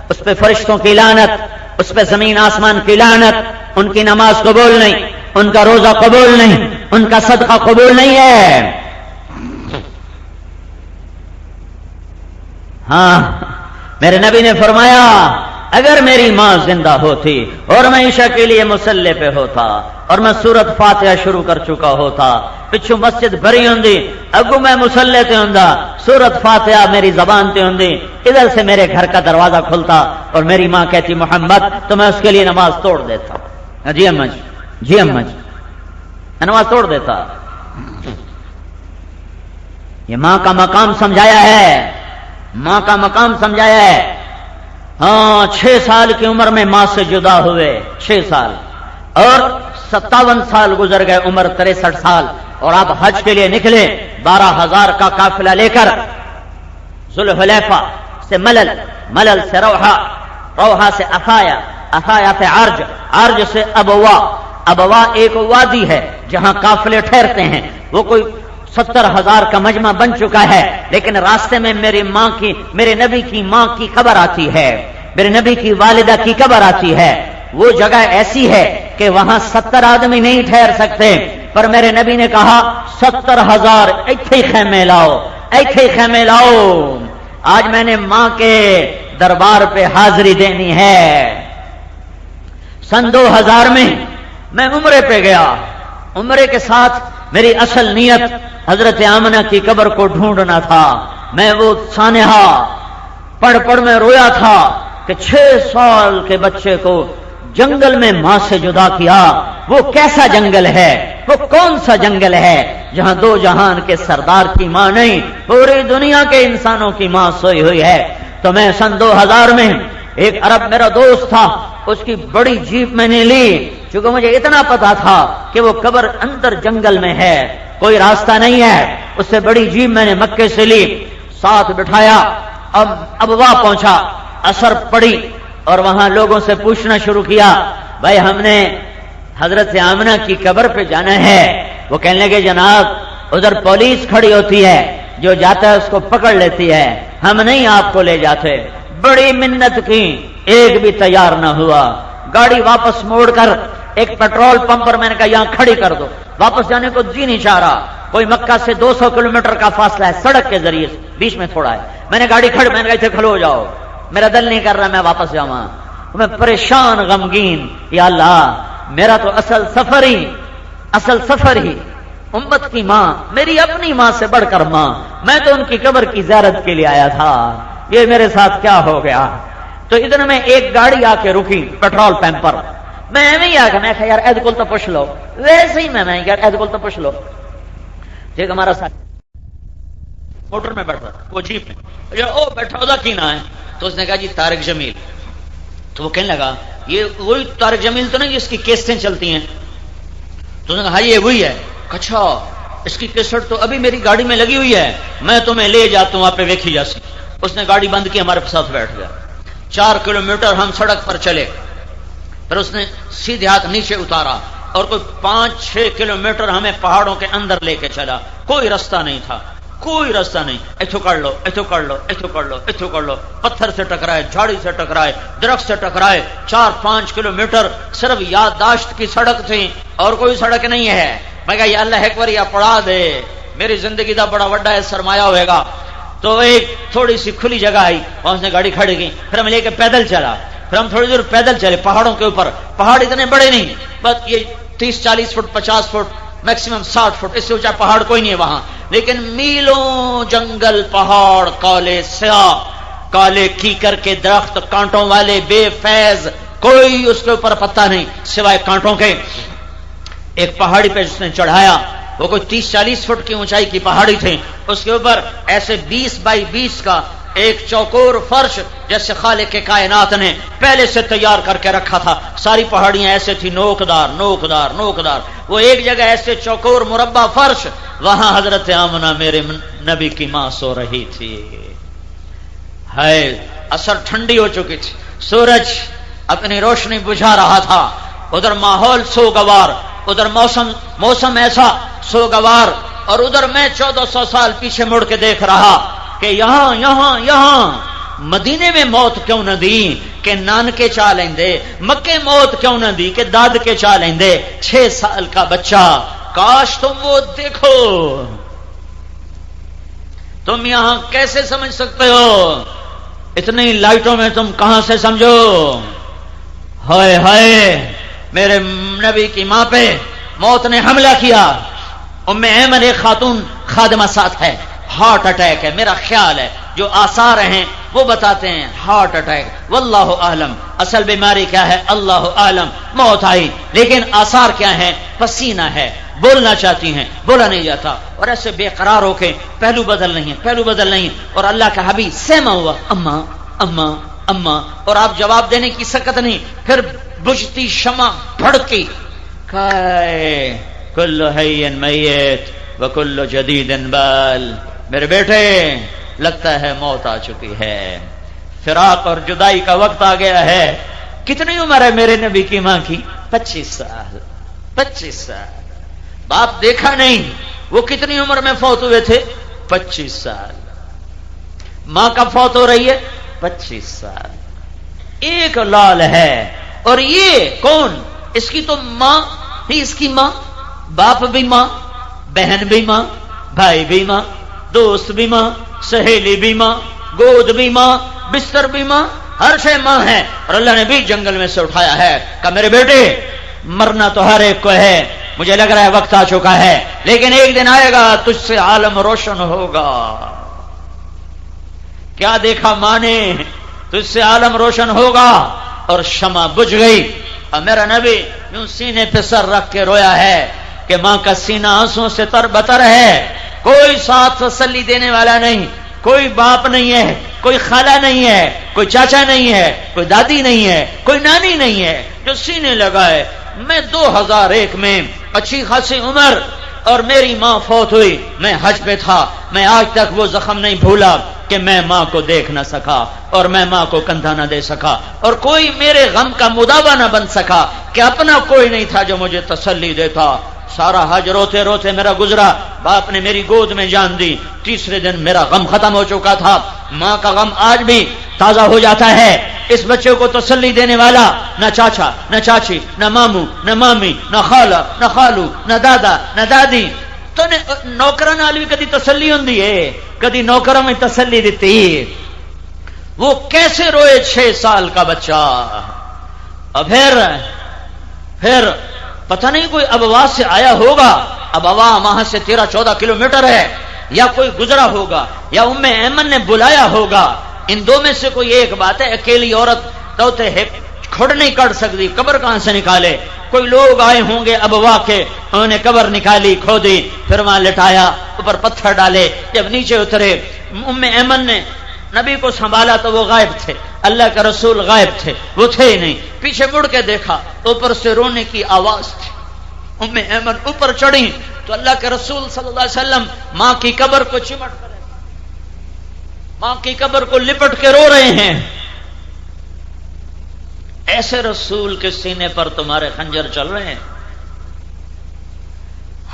اس پہ فرشتوں کی لعنت، اس پہ زمین آسمان کی لعنت. ان کی نماز قبول نہیں، ان کا روزہ قبول نہیں، ان کا صدقہ قبول نہیں ہے. ہاں میرے نبی نے فرمایا اگر میری ماں زندہ ہوتی اور میں عشاء کے لیے مصلی پہ ہوتا اور میں سورت فاتحہ شروع کر چکا ہوتا پچھو مسجد بھری ہوندی اگو میں مصلی تے ہوندا سورت فاتحہ میری زبان تے ہوندی ادھر سے میرے گھر کا دروازہ کھلتا اور میری ماں کہتی محمد تو میں اس کے لیے نماز توڑ دیتا. جی اماں جی جی اماں جی میں نماز توڑ دیتا. یہ ماں کا مقام سمجھایا ہے, ماں کا مقام سمجھایا ہے. ہاں 6 سال کی عمر میں ماں سے جدا ہوئے, 6 سال, اور 57 سال گزر گئے, عمر 63 سال, اور آپ حج کے لیے نکلے 12,000 کا قافلہ لے کر ذوالحلیفہ سے ملل, ملل سے روحا, روحا سے افایا, افایا سے عرج, عرج سے ابوا, ابوا ایک وادی ہے جہاں قافلے ٹھہرتے ہیں. وہ کوئی 70,000 کا مجمع بن چکا ہے, لیکن راستے میں میری ماں کی, میرے نبی کی ماں کی قبر آتی ہے, میرے نبی کی والدہ کی قبر آتی ہے. وہ جگہ ایسی ہے کہ وہاں 70 آدمی نہیں ٹھہر سکتے, پر میرے نبی نے کہا 70,000 ایتھے خیمے لاؤ, ایتھے خیمے لاؤ. آج میں نے ماں کے دربار پہ حاضری دینی ہے. سن 2000 میں میں عمرے پہ گیا, عمرے کے ساتھ میری اصل نیت حضرت آمنہ کی قبر کو ڈھونڈنا تھا. میں وہ سانحہ پڑھ پڑھ میں رویا تھا کہ 6 سال کے بچے کو جنگل میں ماں سے جدا کیا. وہ کیسا جنگل ہے, وہ کون سا جنگل ہے جہاں 2 جہان کے سردار کی ماں نہیں, پوری دنیا کے انسانوں کی ماں سوئی ہوئی ہے. تو میں سن 2000 میں ایک عرب میرا دوست تھا, اس کی بڑی جیپ میں نے لی, چونکہ مجھے اتنا پتا تھا کہ وہ قبر اندر جنگل میں ہے, کوئی راستہ نہیں ہے. اس سے بڑی جیپ میں نے مکے سے لی, ساتھ بٹھایا. اب وہاں پہنچا, اثر پڑی, اور وہاں لوگوں سے پوچھنا شروع کیا بھائی ہم نے حضرت آمنہ کی قبر پہ جانا ہے. وہ کہنے لگے جناب ادھر پولیس کھڑی ہوتی ہے, جو جاتا ہے اس کو پکڑ لیتی ہے, ہم نہیں آپ کو لے جاتے. بڑی منت کی, ایک بھی تیار نہ ہوا. گاڑی واپس موڑ کر ایک پیٹرول پمپ پر میں نے کہا یہاں کھڑی کر دو, واپس جانے کو جی نہیں چاہ رہا. کوئی مکہ سے 200 کلومیٹر کا فاصلہ ہے, سڑک کے ذریعے بیچ میں تھوڑا ہے. میں نے گاڑی کھڑ, میں نے کہا اتنے کھلو جاؤ, میرا دل نہیں کر رہا میں واپس جاؤں. میں پریشان غمگین, یا اللہ میرا تو اصل سفر ہی امت کی ماں, میری اپنی ماں سے بڑھ کر ماں, میں تو ان کی قبر کی زیارت کے لیے آیا تھا, یہ میرے ساتھ کیا ہو گیا. تو ادھر میں ایک گاڑی آ کے رکی پیٹرول پمپ پر, میں ایویں ہی آ گیا, میں کہا یار اید کول تو پوچھ لو, ویسے ہی میں یار اید کول تو پوچھ لو. ایک ہمارا ساتھ موٹر میں بیٹھا, وہ جیپ میں, او بیٹھا ہوتا کی نہ ہے, تو اس نے کہا جی طارق جمیل. تو وہ کہنے لگا یہ وہی طارق جمیل تو نہیں جس کی کیسٹیں چلتی ہیں؟ تو اس نے کہا ہاں یہ وہی ہے. اچھا اس کی کیسٹ تو ابھی میری گاڑی میں لگی ہوئی ہے, میں تمہیں لے جاتا ہوں وہاں پہ ویکھی جاسی. اس نے گاڑی بند کی, ہمارے ساتھ بیٹھ گیا. 4 کلومیٹر ہم سڑک پر چلے, پھر اس نے سیدھے ہاتھ نیچے اتارا, اور کوئی 5-6 کلومیٹر ہمیں پہاڑوں کے اندر لے کے چلا. کوئی رستہ نہیں تھا, کوئی راستہ نہیں. ایتھو کر لو, ایتھو کر لو, ایتھو کر لو, ایتھو کر لو. پتھر سے ٹکرائے, جھاڑی سے ٹکرائے, درخت سے ٹکرائے. 4-5 کلومیٹر صرف یادداشت کی سڑک تھی اور کوئی سڑک نہیں ہے. میں کہا یا اللہ ایک بار یا پڑھا دے, میری زندگی دا بڑا وڈا ہے سرمایہ ہوئے گا. تو ایک تھوڑی سی کھلی جگہ آئی, وہاں اس نے گاڑی کھڑی کی, پھر ہم لے کے پیدل چلا. پھر ہم تھوڑی دور پیدل چلے پہاڑوں کے اوپر. پہاڑ اتنے بڑے نہیں, بس یہ 30-40 فٹ 50 فٹ میکسیمم 60 فٹ, اس سے اونچا پہاڑ کوئی نہیں ہے وہاں. لیکن میلوں جنگل, پہاڑ کالے سیاہ, کالے کیکر کے درخت, کانٹوں والے, بے فیض, کوئی اس کے اوپر پتہ نہیں سوائے کانٹوں کے. ایک پہاڑی پہ جس نے چڑھایا, وہ کوئی 30-40 فٹ کی اونچائی کی پہاڑی تھی. اس کے اوپر ایسے 20 بائی 20 کا ایک چوکور فرش جیسے خالق کے کائنات نے پہلے سے تیار کر کے رکھا تھا. ساری پہاڑیاں ایسے تھی, نوکدار نوکدار نوکدار. وہ ایک جگہ ایسے چوکور مربع فرش, وہاں حضرت آمنہ میرے نبی کی ماں سو رہی تھی. ہے اثر ٹھنڈی ہو چکی تھی, سورج اپنی روشنی بجھا رہا تھا. ادھر ماحول سوگوار, ادھر موسم ایسا سوگوار, اور ادھر میں 1400 سال پیچھے مڑ کے دیکھ رہا کہ یہاں مدینے میں موت کیوں نہ دی کہ نانکے چاہ لیندے, مکے موت کیوں نہ دی کہ داد کے چاہ لیندے. 6 سال کا بچہ, کاش تم وہ دیکھو. تم یہاں کیسے سمجھ سکتے ہو؟ اتنی لائٹوں میں تم کہاں سے سمجھو؟ ہائے ہائے، میرے نبی کی ماں پہ موت نے حملہ کیا۔ ام ایمن ایک خاتون خادمہ ساتھ ہے، ہارٹ اٹیک ہے، میرا خیال ہے جو آثار ہیں وہ بتاتے ہیں ہارٹ اٹیک، واللہ اعلم اصل بیماری کیا ہے اللہ اعلم۔ موت آئی لیکن آثار کیا ہیں؟ پسینہ ہے، بولنا چاہتی ہیں بولا نہیں جاتا، اور ایسے بے قرار ہو کے پہلو بدل نہیں ہے، پہلو بدل نہیں ہے، اور اللہ کا حبیب سہما ہوا اما اما اما، اور آپ جواب دینے کی سکت نہیں، پھر بجھتی شمع بھڑکی، کائے کل حی میت وکل جدید بال، میرے بیٹے لگتا ہے موت آ چکی ہے، فراق اور جدائی کا وقت آ گیا ہے۔ کتنی عمر ہے میرے نبی کی ماں کی؟ 25 سال، 25 سال۔ باپ دیکھا نہیں، وہ کتنی عمر میں فوت ہوئے تھے؟ 25 سال۔ ماں کب فوت ہو رہی ہے؟ 25 سال۔ ایک لال ہے، اور یہ کون؟ اس کی تو ماں ہی اس کی ماں، باپ بھی ماں، بہن بھی ماں، بھائی بھی ماں، دوست بھی ماں، سہیلی بھی ماں، گود بھی ماں، بستر بھی ماں، ہر شے ماں ہے، اور اللہ نے بھی جنگل میں سے اٹھایا ہے کہ میرے بیٹے مرنا تو ہر ایک کو ہے، مجھے لگ رہا ہے وقت آ چکا ہے، لیکن ایک دن آئے گا تجھ سے عالم روشن ہوگا۔ کیا دیکھا ماں نے؟ تجھ سے عالم روشن ہوگا، اور شمع بجھ گئی، اور میرا نبی یوں سینے پہ سر رکھ کے رویا ہے کہ ماں کا سینہ آنسوں سے تر بتر ہے، کوئی ساتھ تسلی دینے والا نہیں، کوئی باپ نہیں ہے، کوئی خالہ نہیں ہے، کوئی چاچا نہیں ہے، کوئی دادی نہیں ہے، کوئی نانی نہیں ہے جو سینے لگائے۔ میں 2001 میں اچھی خاصی عمر، اور میری ماں فوت ہوئی، میں حج پہ تھا، میں آج تک وہ زخم نہیں بھولا کہ میں ماں کو دیکھ نہ سکا، اور میں ماں کو کندھا نہ دے سکا، اور کوئی میرے غم کا مداوا نہ بن سکا، کہ اپنا کوئی نہیں تھا جو مجھے تسلی دیتا۔ سارا حج روتے روتے میرا گزرا، باپ نے میری گود میں جان دی، تیسرے دن میرا غم ختم ہو چکا تھا۔ ماں کا غم آج بھی تازہ ہو جاتا ہے۔ اس بچے کو تسلی دینے والا نہ چاچا، نہ چاچی، نہ ماموں، نہ مامی، نہ خالہ، نہ خالو، نہ دادا، نہ دادی۔ تو نوکران عالمی کدی تسلی ہوندی ہے؟ کدی نوکروں میں تسلی دیتی؟ وہ کیسے روئے 6 سال کا بچہ، اور پھر پتہ نہیں کوئی ابوا سے آیا ہوگا، ابوا وہاں سے 13-14 کلومیٹر ہے، یا کوئی گزرا ہوگا، یا ام ایمن نے بلایا ہوگا۔ ان دو میں سے کوئی ایک بات ہے، اکیلی عورت تو کھڑ نہیں کر سکتی، قبر کہاں سے نکالے؟ کوئی لوگ آئے ہوں گے ابوا کے، انہوں نے قبر نکالی، کھودی، پھر وہاں لٹایا، اوپر پتھر ڈالے، جب نیچے اترے ام ایمن نے نبی کو سنبھالا تو وہ غائب تھے، اللہ کا رسول غائب تھے، وہ تھے ہی نہیں۔ پیچھے مڑ کے دیکھا، اوپر سے رونے کی آواز تھی۔ ام ایمن اوپر چڑھی تو اللہ کے رسول صلی اللہ علیہ وسلم ماں کی قبر کو چمٹ کر، ماں کی قبر کو لپٹ کے رو رہے ہیں۔ ایسے رسول کے سینے پر تمہارے خنجر چل رہے ہیں؟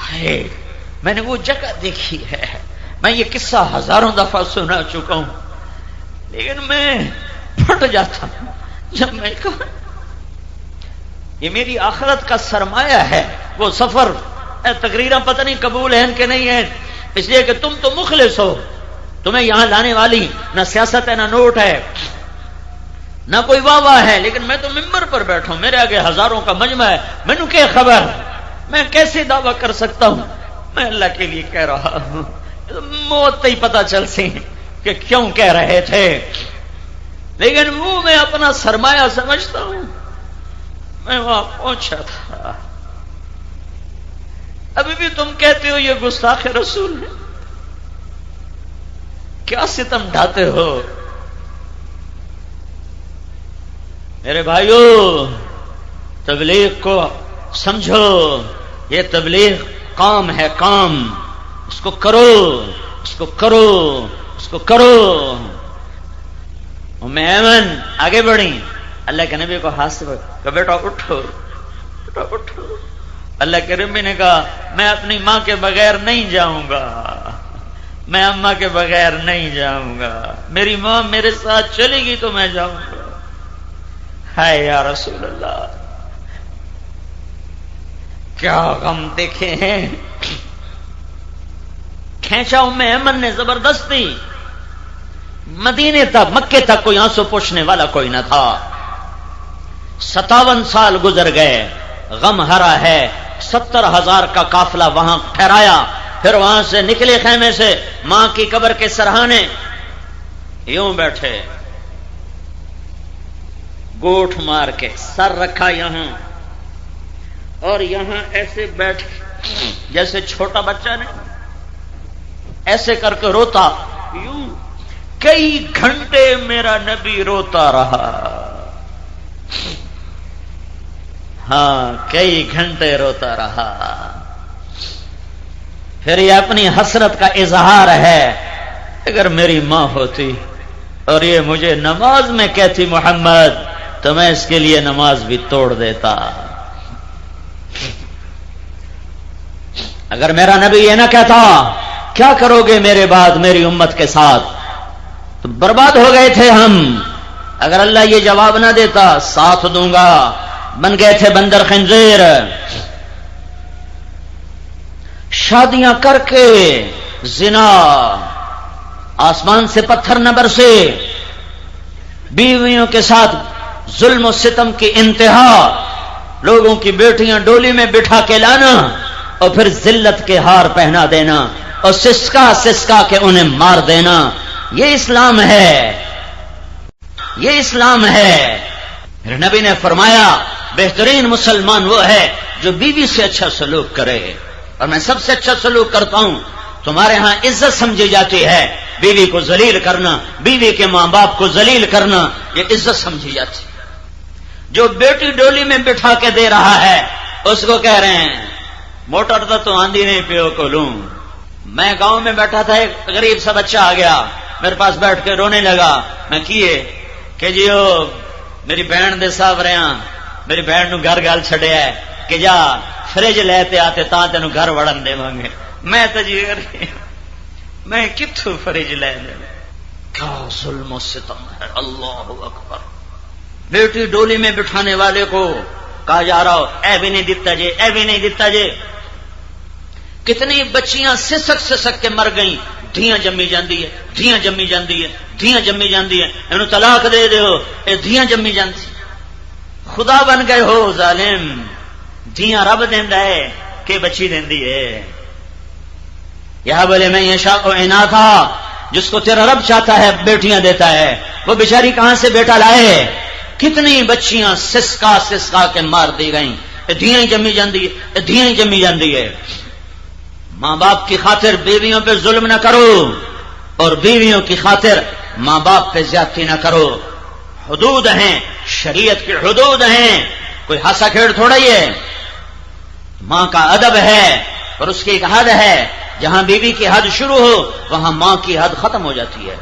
ہائے، میں نے وہ جگہ دیکھی ہے، میں یہ قصہ ہزاروں دفعہ سنا چکا ہوں، لیکن میں پھٹ جاتا ہوں جب میں کہا یہ میری آخرت کا سرمایہ ہے۔ وہ سفر تقریرا پتہ نہیں قبول ہیں کہ نہیں ہیں، اس لیے کہ تم تو مخلص ہو، تمہیں یہاں لانے والی نہ سیاست ہے، نہ نوٹ ہے، نہ کوئی واہ واہ ہے، لیکن میں تو ممبر پر بیٹھا ہوں، میرے آگے ہزاروں کا مجمع ہے، مینوں کیا خبر، میں کیسے دعویٰ کر سکتا ہوں؟ میں اللہ کے لیے کہہ رہا ہوں، موت ہی پتہ چل سی کہ کیوں کہہ رہے تھے، لیکن وہ میں اپنا سرمایہ سمجھتا ہوں۔ میں وہاں پہنچا تھا، ابھی بھی تم کہتے ہو یہ گستاخ رسول ہے، کیا ستم ڈھاتے ہو؟ میرے بھائیو، تبلیغ کو سمجھو، یہ تبلیغ کام ہے، کام، اس کو کرو، اس کو کرو، اس کو کرو۔ ام ایمن آگے بڑھی، اللہ کے نبی کو ہاتھ سے کہ بیٹا اٹھو، بیٹا اٹھو۔ اللہ کے نبی نے کہا میں اپنی ماں کے بغیر نہیں جاؤں گا، میں اماں کے بغیر نہیں جاؤں گا، میری ماں میرے ساتھ چلے گی تو میں جاؤں گا۔ ہائے یا رسول اللہ، کیا غم دیکھے ہیں، کھینچا ام ایمن نے زبردستی، مدینے تک، مکے تک کوئی آنسو پوچھنے والا کوئی نہ تھا۔ 57 سال گزر گئے، غم ہرا ہے، 70,000 کا قافلہ وہاں ٹھہرایا، پھر وہاں سے نکلے خیمے سے، ماں کی قبر کے سرہانے یوں بیٹھے، گوٹھ مار کے سر رکھا یہاں اور یہاں ایسے بیٹھ جیسے چھوٹا بچہ نے ایسے کر کے روتا، یوں کئی گھنٹے میرا نبی روتا رہا، ہاں کئی گھنٹے روتا رہا۔ پھر یہ اپنی حسرت کا اظہار ہے، اگر میری ماں ہوتی اور یہ مجھے نماز میں کہتی محمد، تو میں اس کے لیے نماز بھی توڑ دیتا۔ اگر میرا نبی یہ نہ کہتا کیا کرو گے میرے بعد میری امت کے ساتھ، تو برباد ہو گئے تھے ہم۔ اگر اللہ یہ جواب نہ دیتا ساتھ دوں گا، بن گئے تھے بندر خنزیر۔ شادیاں کر کے زنا، آسمان سے پتھر نہ برسے، بیویوں کے ساتھ ظلم و ستم کی انتہا، لوگوں کی بیٹیاں ڈولی میں بٹھا کے لانا اور پھر ذلت کے ہار پہنا دینا اور سسکا سسکا کے انہیں مار دینا، یہ اسلام ہے، یہ اسلام ہے۔ میرے نبی نے فرمایا بہترین مسلمان وہ ہے جو بیوی سے اچھا سلوک کرے، اور میں سب سے اچھا سلوک کرتا ہوں۔ تمہارے ہاں عزت سمجھی جاتی ہے بیوی کو ذلیل کرنا، بیوی کے ماں باپ کو ذلیل کرنا، یہ عزت سمجھی جاتی ہے۔ جو بیٹی ڈولی میں بٹھا کے دے رہا ہے اس کو کہہ رہے ہیں موٹر تو آندھی نہیں پیو کو لوں۔ میں گاؤں میں بیٹھا تھا، ایک غریب سا بچہ آ گیا میرے پاس بیٹھ کے رونے لگا، میں کیے کہ جیو میری بہن دے صاحب رہا، میری بہن نو گھر گل چھڑیا ہے کہ جا فریج لے آتے تا تینوں گھر وڑن دے گے۔ میں تو جی میں کتوں فریج لے دے، کیا ظلم و ستم ہے، اللہ اکبر۔ بیٹی ڈولی میں بٹھانے والے کو کہا جا رہا ہو اے بھی نہیں دیتا جے، اے بھی نہیں دیتا جے۔ کتنی بچیاں سسک سسک کے مر گئیں، دھیاں جمی جاندی ہے، دھیاں جمی جاندی ہے، دھیاں جمی جاندی ہے، انہوں طلاق دے دے ہو، اے دھیاں جمی جاندی۔ خدا بن گئے ہو ظالم، دھیاں رب دیندا ہے کہ بچی دیندی ہے۔ یہاں بولے میں یشاء اناثا، جس کو تیرا رب چاہتا ہے بیٹیاں دیتا ہے، وہ بیچاری کہاں سے بیٹا لائے؟ کتنی بچیاں سسکا سسکا کے مار دی گئیں، دھیاں جمی جاندی ہے، دھیاں جمی جاندی ہے۔ ماں باپ کی خاطر بیویوں پہ ظلم نہ کرو، اور بیویوں کی خاطر ماں باپ پہ زیادتی نہ کرو۔ حدود ہیں، شریعت کی حدود ہیں، کوئی ہنسا کھیڑ تھوڑا ہی ہے۔ ماں کا ادب ہے اور اس کی ایک حد ہے، جہاں بیوی کی حد شروع ہو وہاں ماں کی حد ختم ہو جاتی ہے۔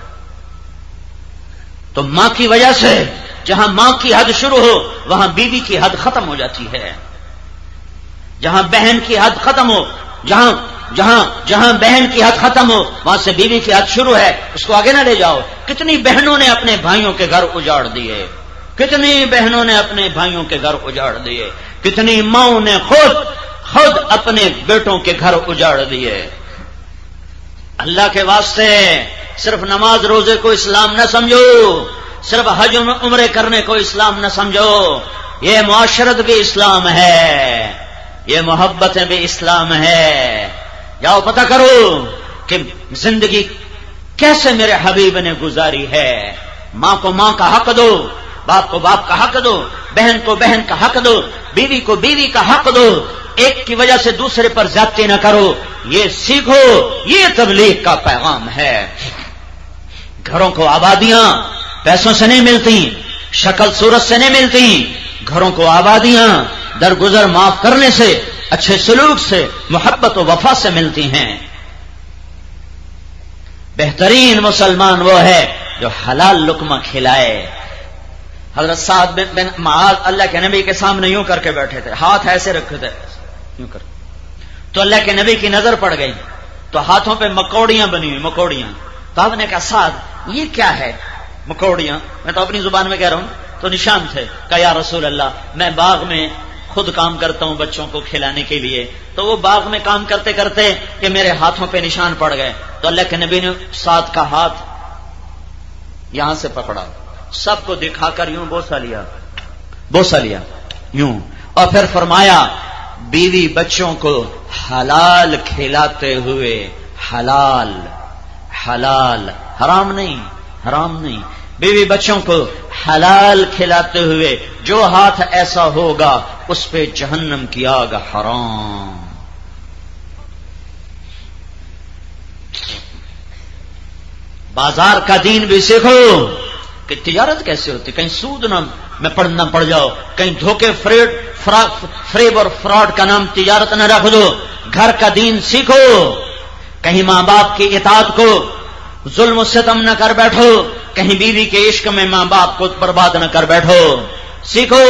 تو ماں کی وجہ سے جہاں ماں کی حد شروع ہو وہاں بیوی کی حد ختم ہو جاتی ہے۔ جہاں بہن کی حد ختم ہو، جہاں بہن کی حد ختم ہو وہاں سے بیوی کی حد شروع ہے، اس کو آگے نہ لے جاؤ۔ کتنی بہنوں نے اپنے بھائیوں کے گھر اجاڑ دیے، کتنی بہنوں نے اپنے بھائیوں کے گھر اجاڑ دیے، کتنی ماؤں نے خود اپنے بیٹوں کے گھر اجاڑ دیے۔ اللہ کے واسطے صرف نماز روزے کو اسلام نہ سمجھو، صرف حج عمرے کرنے کو اسلام نہ سمجھو، یہ معاشرت بھی اسلام ہے، یہ محبتیں بھی اسلام ہے۔ جاؤ پتہ کرو کہ زندگی کیسے میرے حبیب نے گزاری ہے۔ ماں کو ماں کا حق دو، باپ کو باپ کا حق دو، بہن کو بہن کا حق دو، بیوی کو بیوی کا حق دو، ایک کی وجہ سے دوسرے پر زیادتی نہ کرو، یہ سیکھو، یہ تبلیغ کا پیغام ہے۔ گھروں کو آبادیاں پیسوں سے نہیں ملتی، شکل صورت سے نہیں ملتی، گھروں کو آبادیاں درگزر معاف کرنے سے، اچھے سلوک سے، محبت و وفا سے ملتی ہیں۔ بہترین مسلمان وہ ہے جو حلال لقمہ کھلائے۔ حضرت سعد بن معاذ اللہ کے نبی کے سامنے یوں کر کے بیٹھے تھے، ہاتھ ایسے رکھے تھے یوں کر، تو اللہ کے نبی کی نظر پڑ گئی تو ہاتھوں پہ مکوڑیاں بنی ہوئی، مکوڑیاں۔ تو آپ نے کہا سعد یہ کیا ہے؟ مکوڑیاں، میں تو اپنی زبان میں کہہ رہا ہوں، تو نشان تھے۔ کہا یا رسول اللہ میں باغ میں خود کام کرتا ہوں بچوں کو کھلانے کے لیے. تو وہ باغ میں کام کرتے کرتے کہ میرے ہاتھوں پہ نشان پڑ گئے. تو اللہ کے نبی نے سعد کا ہاتھ یہاں سے پکڑا, سب کو دکھا کر یوں بوسہ لیا یوں, اور پھر فرمایا بیوی بچوں کو حلال کھلاتے ہوئے, حلال حرام نہیں, بیوی بچوں کو حلال کھلاتے ہوئے جو ہاتھ ایسا ہوگا اس پہ جہنم کی آگ حرام. بازار کا دین بھی سیکھو کہ تجارت کیسے ہوتی, کہیں سود نہ میں پڑھنا پڑ جاؤ, کہیں دھوکے فریب اور فراڈ کا نام تجارت نہ رکھ دو. گھر کا دین سیکھو, کہیں ماں باپ کی اطاعت کو ظلم و ستم نہ کر بیٹھو, کہیں بیوی کے عشق میں ماں باپ کو برباد نہ کر بیٹھو. سیکھو.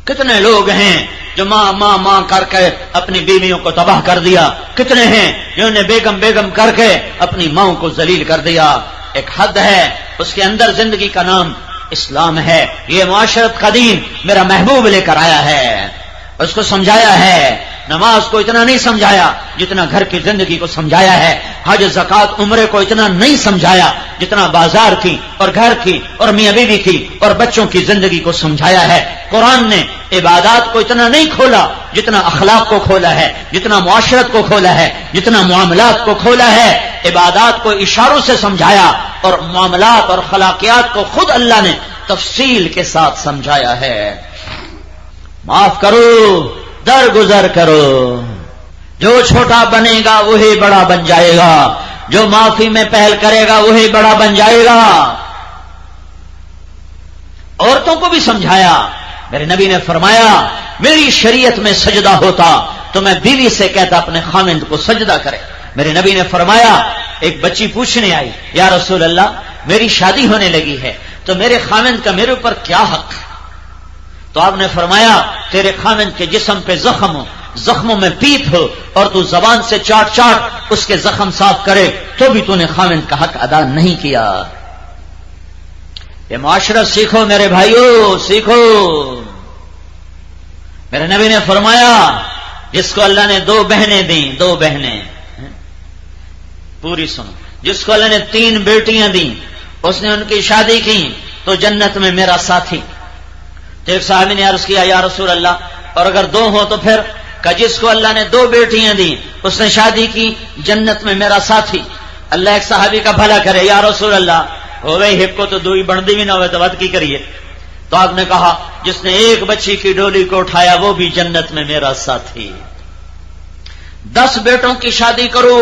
کتنے لوگ ہیں جو ماں کر کے اپنی بیویوں کو تباہ کر دیا, کتنے ہیں جنہوں نے بیگم کر کے اپنی ماں کو ذلیل کر دیا. ایک حد ہے, اس کے اندر زندگی کا نام اسلام ہے. یہ معاشرت کا دین میرا محبوب لے کر آیا ہے, اس کو سمجھایا ہے. نماز کو اتنا نہیں سمجھایا جتنا گھر کی زندگی کو سمجھایا ہے. حج زکات عمرے کو اتنا نہیں سمجھایا جتنا بازار کی اور گھر کی اور میاں بیوی کی اور بچوں کی زندگی کو سمجھایا ہے. قرآن نے عبادات کو اتنا نہیں کھولا جتنا اخلاق کو کھولا ہے, جتنا معاشرت کو کھولا ہے, جتنا معاملات کو کھولا ہے. عبادات کو اشاروں سے سمجھایا اور معاملات اور خلاقیات کو خود اللہ نے تفصیل کے ساتھ سمجھایا ہے. معاف کرو, درگزر کرو. جو چھوٹا بنے گا وہی بڑا بن جائے گا, جو معافی میں پہل کرے گا وہی بڑا بن جائے گا. عورتوں کو بھی سمجھایا. میرے نبی نے فرمایا میری شریعت میں سجدہ ہوتا تو میں بیوی سے کہتا اپنے خاوند کو سجدہ کرے. میرے نبی نے فرمایا ایک بچی پوچھنے آئی, یا رسول اللہ میری شادی ہونے لگی ہے تو میرے خاوند کا میرے اوپر کیا حق ہے؟ تو آپ نے فرمایا تیرے خاوند کے جسم پہ زخم ہو, زخموں میں پیپ ہو اور تو زبان سے چاٹ اس کے زخم صاف کرے تو بھی تو نے خاوند کا حق ادا نہیں کیا. یہ معاشرت سیکھو میرے بھائیو, سیکھو. میرے نبی نے فرمایا جس کو اللہ نے 2 بہنیں دیں, 2 بہنیں پوری سنو, جس کو اللہ نے 3 بیٹیاں دیں اس نے ان کی شادی کی تو جنت میں میرا ساتھی. تو ایک صحابی نے عرض کیا یا رسول اللہ اور اگر 2 ہوں تو پھر؟ کہ جس کو اللہ نے 2 بیٹیاں دیں اس نے شادی کی جنت میں میرا ساتھی. اللہ ایک صحابی کا بھلا کرے, یا رسول اللہ ہو گئی ہپ کو تو 2 ہی بڑھتی بھی نہ ہوئے تو بات کی کریے. تو آپ نے کہا جس نے 1 بچی کی ڈولی کو اٹھایا وہ بھی جنت میں میرا ساتھی. 10 بیٹوں کی شادی کرو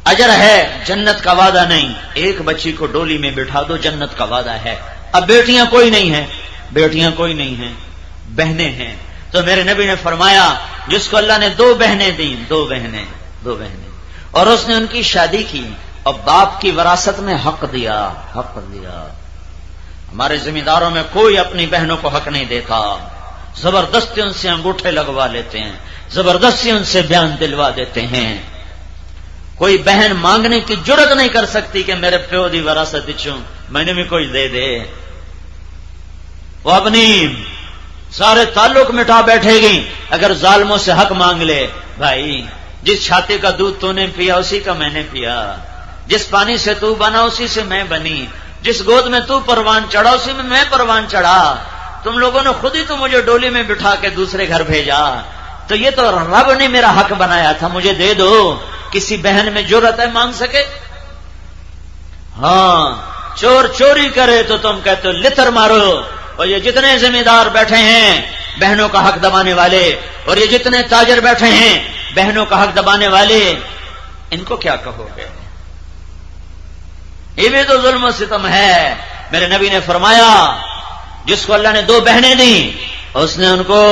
اجر ہے, جنت کا وعدہ نہیں. 1 بچی کو ڈولی میں بٹھا دو, جنت کا وعدہ ہے. اب بیٹیاں کوئی نہیں ہیں, بہنیں ہیں. تو میرے نبی نے فرمایا جس کو اللہ نے 2 بہنیں دیں, 2 بہنیں اور اس نے ان کی شادی کی اور باپ کی وراثت میں حق دیا. ہمارے ذمہ داروں میں کوئی اپنی بہنوں کو حق نہیں دیتا, زبردستی ان سے انگوٹھے لگوا لیتے ہیں, زبردستی ان سے بیان دلوا دیتے ہیں. کوئی بہن مانگنے کی جرت نہیں کر سکتی کہ میرے پیو دی وراثت چوں میں نے بھی کوئی دے دے. وہ اپنی سارے تعلق مٹا بیٹھے گی اگر ظالموں سے حق مانگ لے. بھائی جس چھاتی کا دودھ تو نے پیا اسی کا میں نے پیا, جس پانی سے تو بنا اسی سے میں بنی, جس گود میں تو پروان چڑھا اسی میں پروان چڑھا. تم لوگوں نے خود ہی تو مجھے ڈولی میں بٹھا کے دوسرے گھر بھیجا, تو یہ تو رب نے میرا حق بنایا تھا, مجھے دے دو. کسی بہن میں جرت ہے مانگ سکے؟ ہاں, چور چوری کرے تو تم کہتے ہو لتر مارو. اور یہ جتنے ذمہ دار بیٹھے ہیں بہنوں کا حق دبانے والے, اور یہ جتنے تاجر بیٹھے ہیں بہنوں کا حق دبانے والے, ان کو کیا کہو گے؟ یہ بھی تو ظلم و ستم ہے. میرے نبی نے فرمایا جس کو اللہ نے 2 بہنیں دیں اس نے ان کو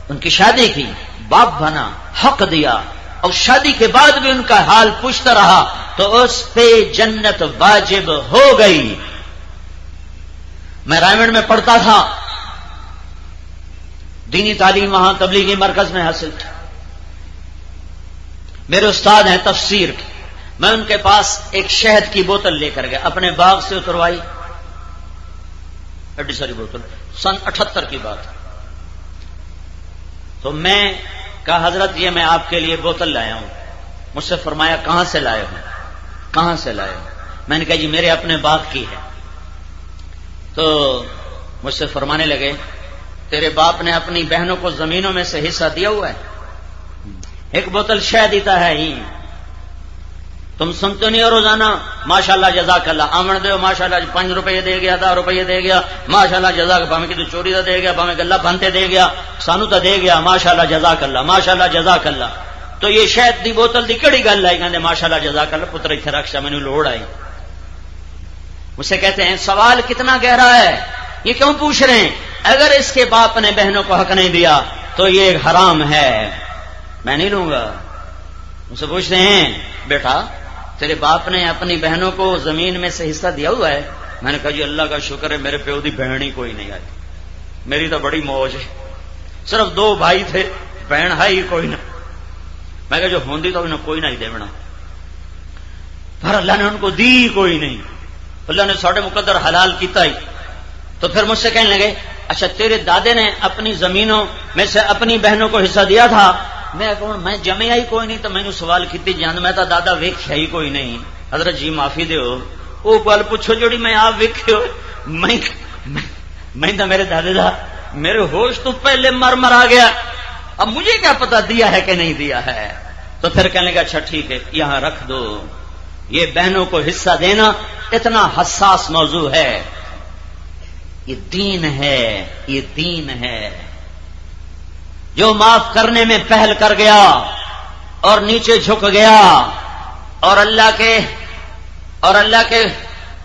ان کی شادی کی, باپ بنا, حق دیا اور شادی کے بعد بھی ان کا حال پوچھتا رہا تو اس پہ جنت واجب ہو گئی. میں رائمنڈ میں پڑھتا تھا, دینی تعلیم وہاں تبلیغی مرکز میں حاصل کی. میرے استاد ہیں تفسیر کے, میں ان کے پاس ایک شہد کی بوتل لے کر گیا, اپنے باغ سے اتروائی, ایڈی ساری بوتل، سن 78 کی بات۔ تو میں کہا حضرت یہ میں آپ کے لیے بوتل لایا ہوں۔ مجھ سے فرمایا کہاں سے لائے ہوں؟ کہاں سے لائے ہوں؟ میں نے کہا جی میرے اپنے باغ کی ہے۔ تو مجھ سے فرمانے لگے تیرے باپ نے اپنی بہنوں کو زمینوں میں سے حصہ دیا ہوا ہے؟ ایک بوتل شہ دیتا ہے ہی، تم سنتے نہیں ہو روزانہ ماشاءاللہ جزاک اللہ آمن دے ماشاءاللہ 5 روپے دے گیا 10 روپے دے گیا ماشاءاللہ جزاک بھاویں کی تو چوری دا دے گیا بھاویں گلا بنتے دے گیا سانو تا دے گیا ماشاءاللہ جزاک اللہ ماشاءاللہ جزاک اللہ۔ تو یہ شہد دی بوتل دی کیڑی گل ہے؟ کہندے ماشاءاللہ جزاک اللہ پتر ایتھے رکھ شا مینوں لوڑ آئی۔ مجھ سے کہتے ہیں سوال کتنا گہرا ہے، یہ کیوں پوچھ رہے ہیں؟ اگر اس کے باپ نے بہنوں کو حق نہیں دیا تو یہ حرام ہے، میں نہیں لوں گا۔ مجھ سے پوچھتے ہیں بیٹا تیرے باپ نے اپنی بہنوں کو زمین میں سے حصہ دیا ہوا ہے؟ میں نے کہا جی اللہ کا شکر ہے میرے پیو دی بہن ہی کوئی نہیں آئی، میری تو بڑی موج ہے، صرف 2 بھائی تھے بہن ہے ہی کوئی نہ۔ میں کہا جو ہوندی تو انہیں کوئی نہیں دے بنا، پر اللہ نے ان کو دی کوئی نہیں، اللہ نے ساڑھے مقدر حلال کیتا ہی۔ تو پھر مجھ سے کہنے لگے اچھا تیرے دادے نے اپنی زمینوں میں سے اپنی بہنوں کو حصہ دیا تھا؟ میں کہوں میں جمع ہی کوئی نہیں تو میں نے سوال کیتی جان میں تو دادا ویکھیا ہی کوئی نہیں۔ حضرت جی معافی دیو وہ گل پوچھو جڑی میں آپ ویکھے ہو، میں تو میرے دادے دا میرے ہوش تو پہلے مر آ گیا، اب مجھے کیا پتا دیا ہے کہ نہیں دیا ہے۔ تو پھر کہنے لگا اچھا ٹھیک ہے یہاں رکھ دو، یہ بہنوں کو حصہ دینا اتنا حساس موضوع ہے، یہ دین ہے، یہ دین ہے۔ جو معاف کرنے میں پہل کر گیا اور نیچے جھک گیا اور اللہ کے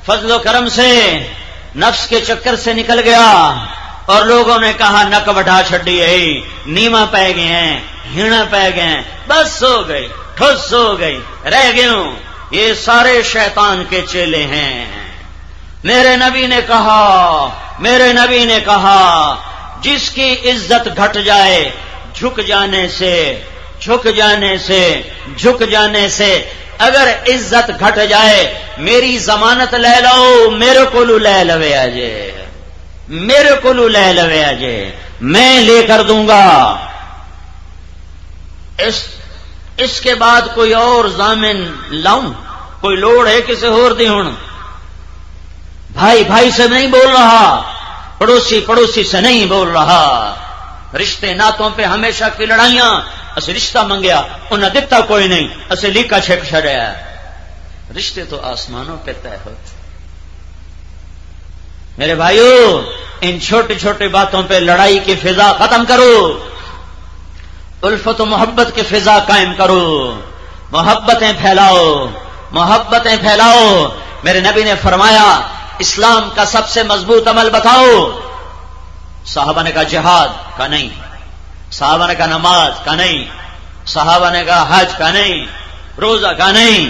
فضل و کرم سے نفس کے چکر سے نکل گیا اور لوگوں نے کہا نک بٹھا چھڈی ہے نیما پہ گئے ہیں ہینا پہ گئے ہیں بس ہو گئی ٹھس ہو گئی رہ گئے ہوں، یہ سارے شیطان کے چیلے ہیں۔ میرے نبی نے کہا جس کی عزت گھٹ جائے جھک جانے سے اگر عزت گھٹ جائے میری ضمانت لے لو میرے کو لے لوے اجے میں لے کر دوں گا۔ اس کے بعد کوئی اور ضامن لاؤں؟ کوئی لوڑ ہے کسی اور دی؟ ہوں بھائی سے نہیں بول رہا، پڑوسی سے نہیں بول رہا، رشتے ناتوں پہ ہمیشہ کی لڑائیاں، اسے رشتہ منگیا انہیں دتا کوئی نہیں، اسے لیکا چھک چھڑیا۔ رشتے تو آسمانوں پہ طے ہوتے۔ میرے بھائیو ان چھوٹی چھوٹی باتوں پہ لڑائی کی فضا ختم کرو، الفت و محبت کی فضا قائم کرو، محبتیں پھیلاؤ۔ میرے نبی نے فرمایا اسلام کا سب سے مضبوط عمل بتاؤ؟ صحابہ نے کہا جہاد کا نہیں، صحابہ نے کہا نماز کا نہیں، صحابہ نے کہا حج کا نہیں، روزہ کا نہیں۔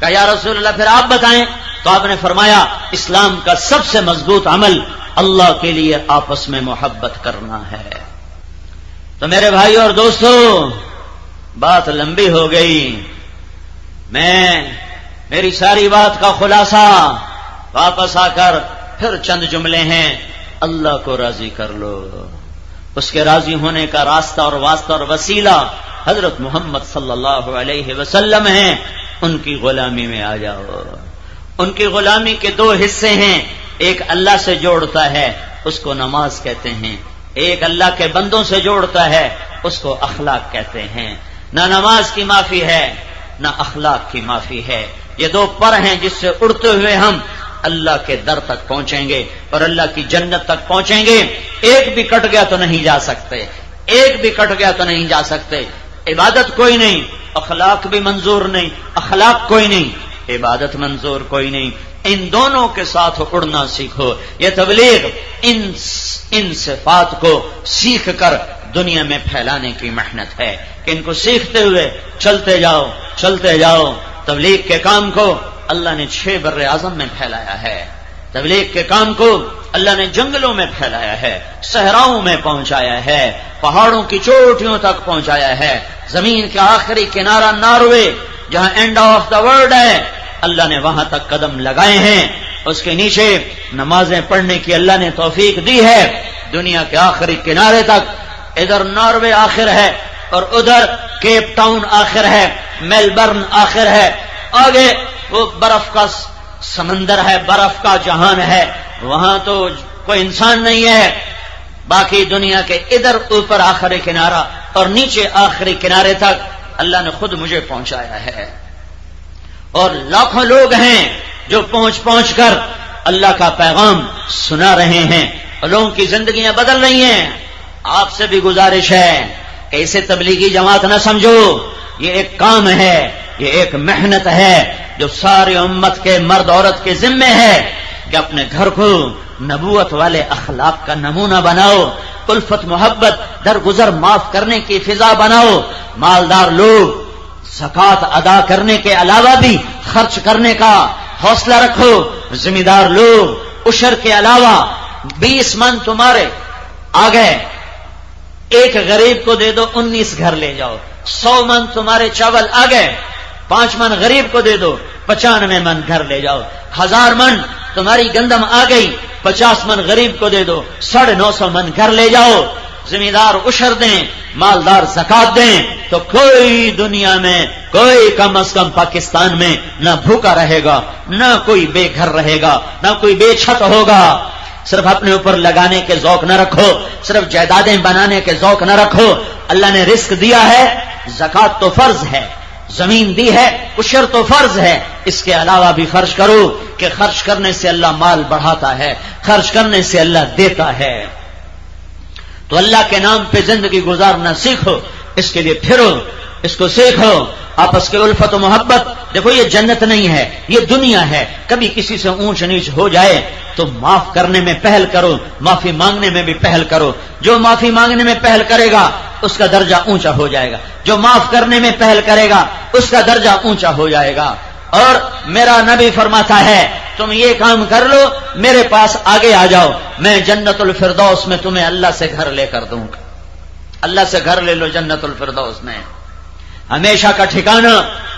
کہا یا رسول اللہ پھر آپ بتائیں؟ تو آپ نے فرمایا اسلام کا سب سے مضبوط عمل اللہ کے لیے آپس میں محبت کرنا ہے۔ تو میرے بھائی اور دوستو بات لمبی ہو گئی، میری ساری بات کا خلاصہ واپس آ کر پھر چند جملے ہیں۔ اللہ کو راضی کر لو، اس کے راضی ہونے کا راستہ اور واسطہ اور وسیلہ حضرت محمد صلی اللہ علیہ وسلم ہیں، ان کی غلامی میں آ جاؤ۔ ان کی غلامی کے 2 حصے ہیں، ایک اللہ سے جوڑتا ہے اس کو نماز کہتے ہیں، ایک اللہ کے بندوں سے جوڑتا ہے اس کو اخلاق کہتے ہیں۔ نہ نماز کی معافی ہے نہ اخلاق کی معافی ہے، یہ 2 پر ہیں جس سے اڑتے ہوئے ہم اللہ کے در تک پہنچیں گے اور اللہ کی جنت تک پہنچیں گے۔ ایک بھی کٹ گیا تو نہیں جا سکتے، عبادت کوئی نہیں، اخلاق بھی منظور نہیں، اخلاق کوئی نہیں، عبادت منظور کوئی نہیں۔ ان دونوں کے ساتھ اڑنا سیکھو۔ یہ تبلیغ ان صفات کو سیکھ کر دنیا میں پھیلانے کی محنت ہے کہ ان کو سیکھتے ہوئے چلتے جاؤ۔ تبلیغ کے کام کو اللہ نے 6 بر اعظم میں پھیلایا ہے، تبلیغ کے کام کو اللہ نے جنگلوں میں پھیلایا ہے، صحراؤں میں پہنچایا ہے، پہاڑوں کی چوٹیوں تک پہنچایا ہے، زمین کا آخری کنارہ ناروے جہاں اینڈ آف دا ورلڈ ہے اللہ نے وہاں تک قدم لگائے ہیں۔ اس کے نیچے نمازیں پڑھنے کی اللہ نے توفیق دی ہے دنیا کے آخری کنارے تک. ادھر ناروے آخر ہے اور ادھر کیپ ٹاؤن آخر ہے, میلبرن آخر ہے, آگے وہ برف کا سمندر ہے, برف کا جہان ہے, وہاں تو کوئی انسان نہیں ہے. باقی دنیا کے ادھر اوپر آخری کنارہ اور نیچے آخری کنارے تک اللہ نے خود مجھے پہنچایا ہے. اور لاکھوں لوگ ہیں جو پہنچ کر اللہ کا پیغام سنا رہے ہیں, لوگوں کی زندگیاں بدل رہی ہیں. آپ سے بھی گزارش ہے کہ اسے تبلیغی جماعت نہ سمجھو, یہ ایک کام ہے, یہ ایک محنت ہے جو ساری امت کے مرد عورت کے ذمے ہے کہ اپنے گھر کو نبوت والے اخلاق کا نمونہ بناؤ, الفت محبت درگزر معاف کرنے کی فضا بناؤ. مالدار لوگ زکوٰۃ ادا کرنے کے علاوہ بھی خرچ کرنے کا حوصلہ رکھو. ذمہ دار لوگ عشر کے علاوہ 20 من تمہارے آ گئے, ایک غریب کو دے دو 19 گھر لے جاؤ. 100 من تمہارے چاول آ گئے, 5 من غریب کو دے دو 95 من گھر لے جاؤ. 1000 من تمہاری گندم آ گئی, 50 من غریب کو دے دو 950 من گھر لے جاؤ. ذمہ دار عشر دیں, مالدار زکات دیں, تو کوئی دنیا میں کوئی کم از کم پاکستان میں نہ بھوکا رہے گا, نہ کوئی بے گھر رہے گا, نہ کوئی بے چھت ہوگا. صرف اپنے اوپر لگانے کے ذوق نہ رکھو, صرف جائیدادیں بنانے کے ذوق نہ رکھو. اللہ نے رزق دیا ہے, زکات تو فرض ہے, زمین دی ہے, عشر تو فرض ہے, اس کے علاوہ بھی خرچ کرو کہ خرچ کرنے سے اللہ مال بڑھاتا ہے, خرچ کرنے سے اللہ دیتا ہے. تو اللہ کے نام پہ زندگی گزارنا سیکھو, اس کے لیے پھرو, اس کو سیکھو. آپس کے الفت و محبت, دیکھو یہ جنت نہیں ہے, یہ دنیا ہے. کبھی کسی سے اونچ نیچ ہو جائے تو معاف کرنے میں پہل کرو, معافی مانگنے میں بھی پہل کرو. جو معافی مانگنے میں پہل کرے گا اس کا درجہ اونچا ہو جائے گا, جو معاف کرنے میں پہل کرے گا اس کا درجہ اونچا ہو جائے گا. اور میرا نبی فرماتا ہے تم یہ کام کر لو, میرے پاس آگے آ جاؤ, میں جنت الفردوس میں تمہیں اللہ سے گھر لے کر دوں گا. اللہ سے گھر لے لو جنت الفردوس میں, ہمیشہ کا ٹھکانہ,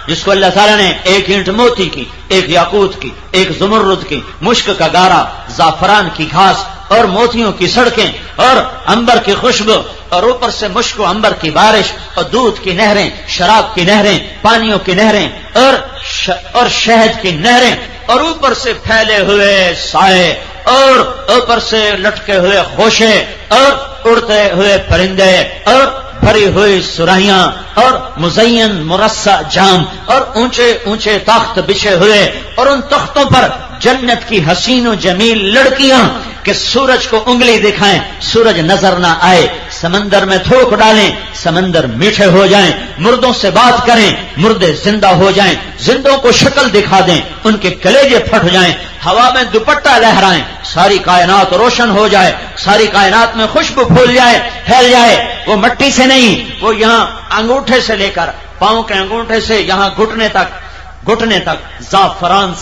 جس کو اللہ تعالیٰ نے ایک اینٹ موتی کی, ایک یاقوت کی, ایک زمرد کی, مشک کا گارا, زعفران کی گھاس اور موتیوں کی سڑکیں اور عنبر کی خوشبو اور اوپر سے مشک و عنبر کی بارش اور دودھ کی نہریں, شراب کی نہریں, پانیوں کی نہریں اور شہد کی نہریں اور اوپر سے پھیلے ہوئے سائے اور اوپر سے لٹکے ہوئے خوشے اور اڑتے ہوئے پرندے اور بھری ہوئی سرائیاں اور مزین مرصع جام اور اونچے اونچے تخت بچھے ہوئے اور ان تختوں پر جنت کی حسین و جمیل لڑکیاں کہ سورج کو انگلی دکھائیں سورج نظر نہ آئے, سمندر میں تھوک ڈالیں سمندر میٹھے ہو جائیں, مردوں سے بات کریں مردے زندہ ہو جائیں, زندوں کو شکل دکھا دیں ان کے کلیجے پھٹ جائیں, ہوا میں دوپٹہ لہرائیں ساری کائنات روشن ہو جائے, ساری کائنات میں خوشبو پھول جائے, پھیل جائے. وہ مٹی سے نہیں, وہ یہاں انگوٹھے سے لے کر پاؤں کے انگوٹھے سے یہاں گھٹنے تک زعفران,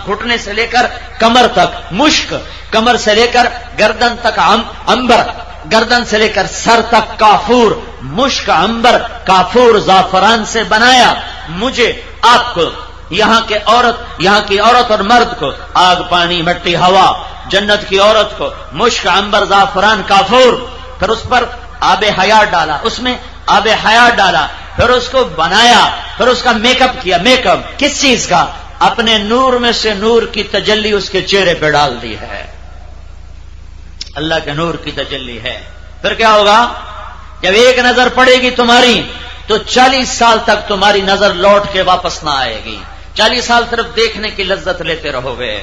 گھٹنے سے لے کر کمر تک مشک, کمر سے لے کر گردن تک عنبر, گردن سے لے کر سر تک کافور, مشک عنبر کافور زعفران سے بنایا. مجھے آپ کو یہاں کی عورت اور مرد کو آگ پانی مٹی ہوا, جنت کی عورت کو مشک عنبر زعفران کافور, پھر اس پر آب حیات ڈالا, اس میں آب حیات ڈالا, پھر اس کو بنایا, پھر اس کا میک اپ کیا. میک اپ کس چیز کا؟ اپنے نور میں سے نور کی تجلی اس کے چہرے پہ ڈال دی ہے, اللہ کے نور کی تجلی ہے. پھر کیا ہوگا؟ جب ایک نظر پڑے گی تمہاری تو 40 سال تک تمہاری نظر لوٹ کے واپس نہ آئے گی. 40 سال صرف دیکھنے کی لذت لیتے رہو گے,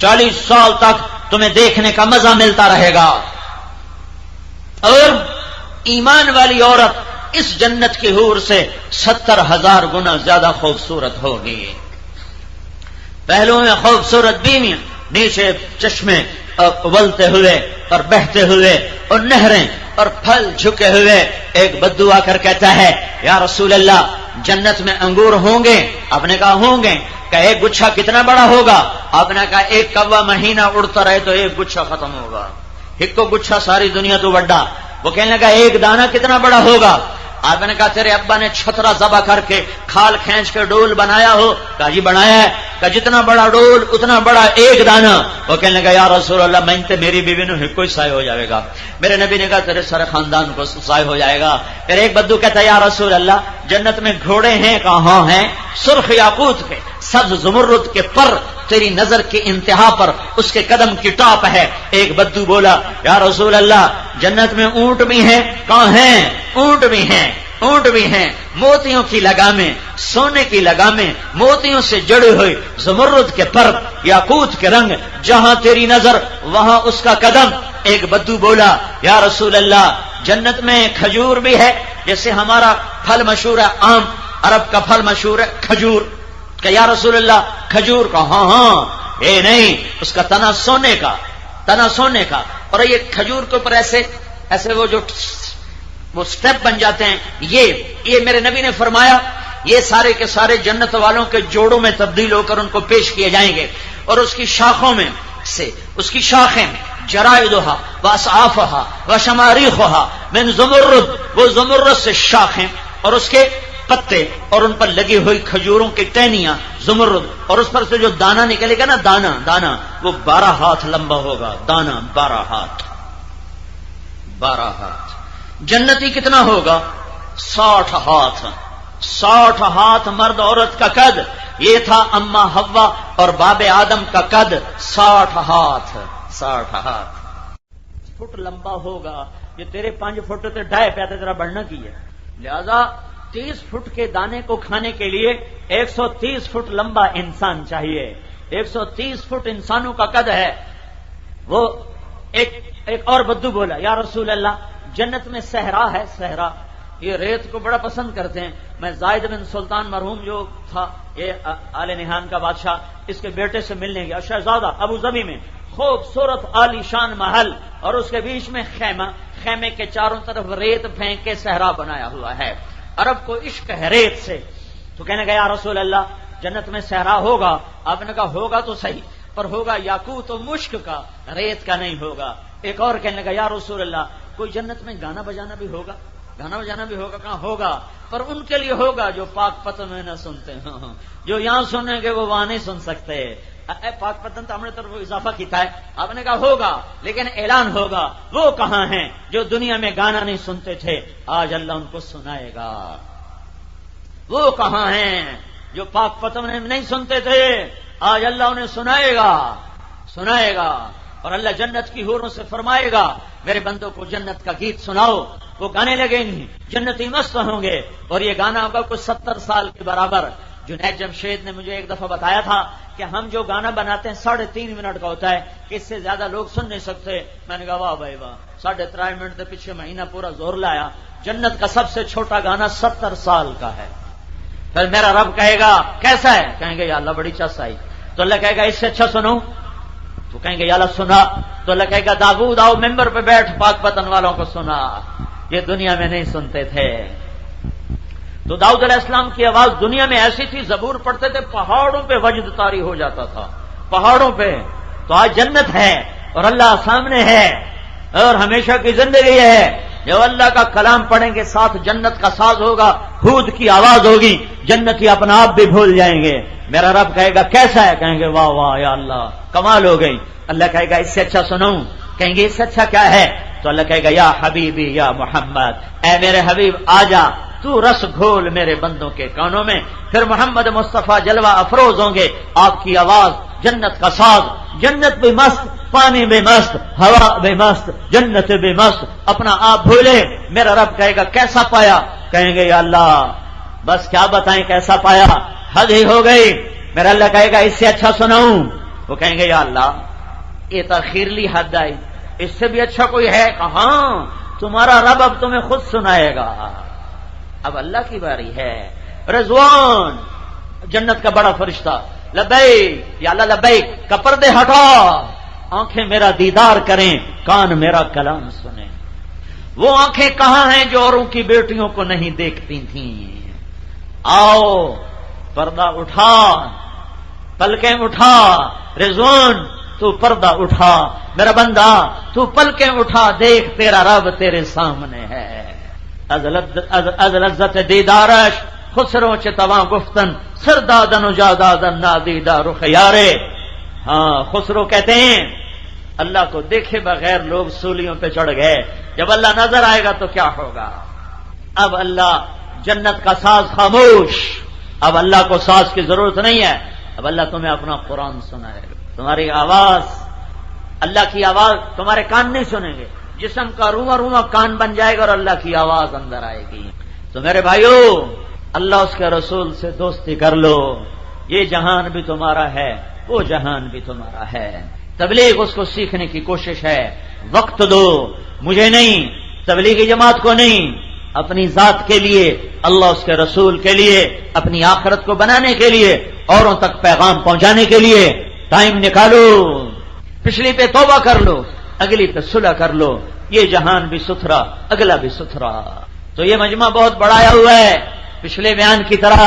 40 سال تک تمہیں دیکھنے کا مزہ ملتا رہے گا. اور ایمان والی عورت اس جنت کی حور سے 70,000 گنا زیادہ خوبصورت ہوگی. پہلو میں خوبصورت بیویاں, نیچے چشمے ابلتے ہوئے اور بہتے ہوئے اور نہریں اور پھل جھکے ہوئے. ایک بدو آ کر کہتا ہے یا رسول اللہ جنت میں انگور ہوں گے؟ آپ نے کہا ہوں گے. کہ ایک گچھا کتنا بڑا ہوگا؟ آپ نے کہا ایک کوا مہینہ اڑتا رہے تو ایک گچھا ختم ہوگا. ایک کو گچھا ساری دنیا تو بڑا. وہ کہنے لگا ایک دانہ کتنا بڑا ہوگا؟ آپ نے کہا تیرے ابا نے چھترا ذبح کر کے کھال کھینچ کے ڈول بنایا ہو؟ کہا جی بنایا ہے۔ کہ جتنا بڑا ڈول اتنا بڑا ایک دانہ۔ وہ کہنے لگا یا رسول اللہ میں تے میری بیوی نو کوئی سائے ہو جائے گا۔ میرے نبی نے کہا تیرے سارے خاندان کو سائے ہو جائے گا۔ پھر ایک بدو کہتا ہے یا رسول اللہ جنت میں گھوڑے ہیں؟ کہاں ہیں؟ سرخ یاقوت کے، سبز زمرد کے پر تیری نظر کی انتہا پر اس کے قدم کی ٹاپ ہے۔ ایک بدو بولا یا رسول اللہ جنت میں اونٹ بھی ہیں؟ کہاں ہیں؟ اونٹ بھی ہیں، اونٹ بھی ہیں، موتیوں کی لگامیں، سونے کی لگامیں، موتیوں سے جڑے ہوئے، زمرد کے پر، یاقوت کے رنگ، جہاں تیری نظر وہاں اس کا قدم۔ ایک بدو بولا یا رسول اللہ جنت میں کھجور بھی ہے؟ جیسے ہمارا پھل مشہور ہے آم، عرب کا پھل مشہور ہے کھجور۔ کہ یا رسول اللہ کھجور کا؟ ہاں ہاں، اے نہیں، اس کا تنا سونے کا، تنا سونے کا، اور یہ کھجور کے اوپر ایسے ایسے وہ سٹیپ بن جاتے ہیں۔ یہ میرے نبی نے فرمایا یہ سارے کے سارے جنت والوں کے جوڑوں میں تبدیل ہو کر ان کو پیش کیے جائیں گے، اور اس کی شاخوں میں سے، اس کی شاخیں جرائدها واصعافها وشماریخها من زمرد، وہ زمرد سے شاخیں، اور اس کے پتے اور ان پر لگی ہوئی کھجوروں کی ٹہنیاں زمرد، اور اس پر سے جو دانا نکلے گا نا، دانا وہ 12 ہاتھ لمبا ہوگا، دانا 12 ہاتھ، 12 ہاتھ۔ جنتی کتنا ہوگا؟ 60 ہاتھ، 60 ہاتھ مرد عورت کا قد۔ یہ تھا اما حوا اور باب آدم کا قد، 60 ہاتھ، 60 ہاتھ فٹ لمبا ہوگا۔ یہ تیرے 5 فٹ تے 2.5 پیاتے ذرا بڑھنا کی ہے، لہذا 30 فٹ کے دانے کو کھانے کے لیے 130 فٹ لمبا انسان چاہیے۔ 130 فٹ انسانوں کا قد ہے وہ۔ ایک اور بدو بولا یا رسول اللہ جنت میں صحرا ہے؟ صحرا یہ ریت کو بڑا پسند کرتے ہیں۔ میں زائد بن سلطان مرحوم جو تھا یہ آل نہان کا بادشاہ، اس کے بیٹے سے ملنے گیا شہزادہ ابو ظبی میں، خوبصورت عالی شان محل، اور اس کے بیچ میں خیمہ، خیمے کے چاروں طرف ریت پھینک کے صحرا بنایا ہوا ہے۔ عرب کو عشق ہے ریت سے، تو کہنے گیا یا رسول اللہ جنت میں صحرا ہوگا؟ آپ نے کہا ہوگا تو صحیح، پر ہوگا یاقوت و مشک کا، ریت کا نہیں ہوگا۔ ایک اور کہنے لگا یا رسول اللہ کوئی جنت میں گانا بجانا بھی ہوگا؟ گانا بجانا بھی ہوگا؟ کہاں ہوگا، پر ان کے لیے ہوگا جو پاک پتن میں نہ سنتے ہیں، جو یہاں سنیں گے وہ وہاں نہیں سن سکتے۔ پاک پتن تو ہم نے طرف اضافہ کیتا ہے، آپ نے کہا ہوگا، لیکن اعلان ہوگا وہ کہاں ہیں جو دنیا میں گانا نہیں سنتے تھے، آج اللہ ان کو سنائے گا۔ وہ کہاں ہیں جو پاک پتن میں نہیں سنتے تھے، آج اللہ انہیں سنائے گا۔ اور اللہ جنت کی حوروں سے فرمائے گا میرے بندوں کو جنت کا گیت سناؤ، وہ گانے لگیں گے، جنتی مست ہوں گے، اور یہ گانا ہوگا کوئی 70 سال کے برابر۔ جنید جمشید نے مجھے ایک دفعہ بتایا تھا کہ ہم جو گانا بناتے ہیں 3.5 منٹ کا ہوتا ہے، کہ اس سے زیادہ لوگ سن نہیں سکتے۔ میں نے کہا واہ بھائی واہ، 3.5 منٹ کے پیچھے مہینہ پورا زور لایا۔ جنت کا سب سے چھوٹا گانا 70 سال کا ہے۔ پھر میرا رب کہے گا کیسا ہے؟ کہیں گے یا اللہ بڑی چس آئی، تو اللہ کہے گا اس سے اچھا سنو، تو کہیں گے یا اللہ سنا، تو اللہ کہے گا داؤد آؤ ممبر پہ بیٹھ، پاک پتن والوں کو سنا، یہ دنیا میں نہیں سنتے تھے۔ تو داؤد علیہ السلام کی آواز دنیا میں ایسی تھی، زبور پڑھتے تھے پہاڑوں پہ وجد طاری ہو جاتا تھا، پہاڑوں پہ۔ تو آج جنت ہے اور اللہ سامنے ہے اور ہمیشہ کی زندگی ہے۔ جو اللہ کا کلام پڑھیں گے ساتھ جنت کا ساز ہوگا، ہود کی آواز ہوگی، جنتی اپنا آپ بھی بھول جائیں گے۔ میرا رب کہے گا کیسا ہے؟ کہیں گے واہ واہ یا اللہ کمال ہو گئی۔ اللہ کہے گا اس سے اچھا سنوں؟ کہیں گے اس سے اچھا کیا ہے؟ تو اللہ کہے گا یا حبیبی یا محمد، اے میرے حبیب آ جا، تو رس گھول میرے بندوں کے کانوں میں۔ پھر محمد مصطفیٰ جلوہ افروز ہوں گے، آپ کی آواز جنت کا ساز، جنت بھی مست، پانی بھی مست، ہوا بھی مست، جنت بھی مست، اپنا آپ بھولے۔ میرا رب کہے گا کیسا پایا؟ کہیں گے یا اللہ بس کیا بتائیں کیسا پایا، حد ہی ہو گئی۔ میرا اللہ کہے گا اس سے اچھا سناؤں؟ وہ کہیں گے یا اللہ یہ تاخیرلی حد آئی، اس سے بھی اچھا کوئی ہے؟ کہاں، تمہارا رب اب تمہیں خود سنائے گا۔ اب اللہ کی باری ہے۔ رضوان جنت کا بڑا فرشتہ، لبیک یا اللہ لبیک کا پردے ہٹا، آنکھیں میرا دیدار کریں، کان میرا کلام سنیں۔ وہ آنکھیں کہاں ہیں جو اوروں کی بیٹیوں کو نہیں دیکھتی تھیں؟ آؤ پردہ اٹھا، پلکیں اٹھا، رضوان تو پردہ اٹھا، میرا بندہ تو پلکیں اٹھا، دیکھ تیرا رب تیرے سامنے ہے۔ از لذت دیدارش خسرو چه توان گفتن سر دادن و جا دادن نادیدہ رخ یارے. ہاں خسرو کہتے ہیں اللہ کو دیکھے بغیر لوگ سولیوں پہ چڑھ گئے، جب اللہ نظر آئے گا تو کیا ہوگا. اب اللہ جنت کا ساز خاموش، اب اللہ کو ساز کی ضرورت نہیں ہے، اب اللہ تمہیں اپنا قرآن سنائے گا. تمہاری آواز، اللہ کی آواز تمہارے کان نہیں سنیں گے، جسم کا روما روما کان بن جائے گا اور اللہ کی آواز اندر آئے گی. تو میرے بھائیو، اللہ اس کے رسول سے دوستی کر لو، یہ جہان بھی تمہارا ہے، وہ جہان بھی تمہارا ہے. تبلیغ اس کو سیکھنے کی کوشش ہے. وقت دو، مجھے نہیں، تبلیغی جماعت کو نہیں، اپنی ذات کے لیے، اللہ اس کے رسول کے لیے، اپنی آخرت کو بنانے کے لیے، اوروں تک پیغام پہنچانے کے لیے ٹائم نکالو. پچھلی پہ توبہ کر لو، اگلی پہ صلح کر لو. یہ جہان بھی ستھرا، اگلا بھی ستھرا. تو یہ مجمع بہت بڑھایا ہوا ہے پچھلے بیان کی طرح.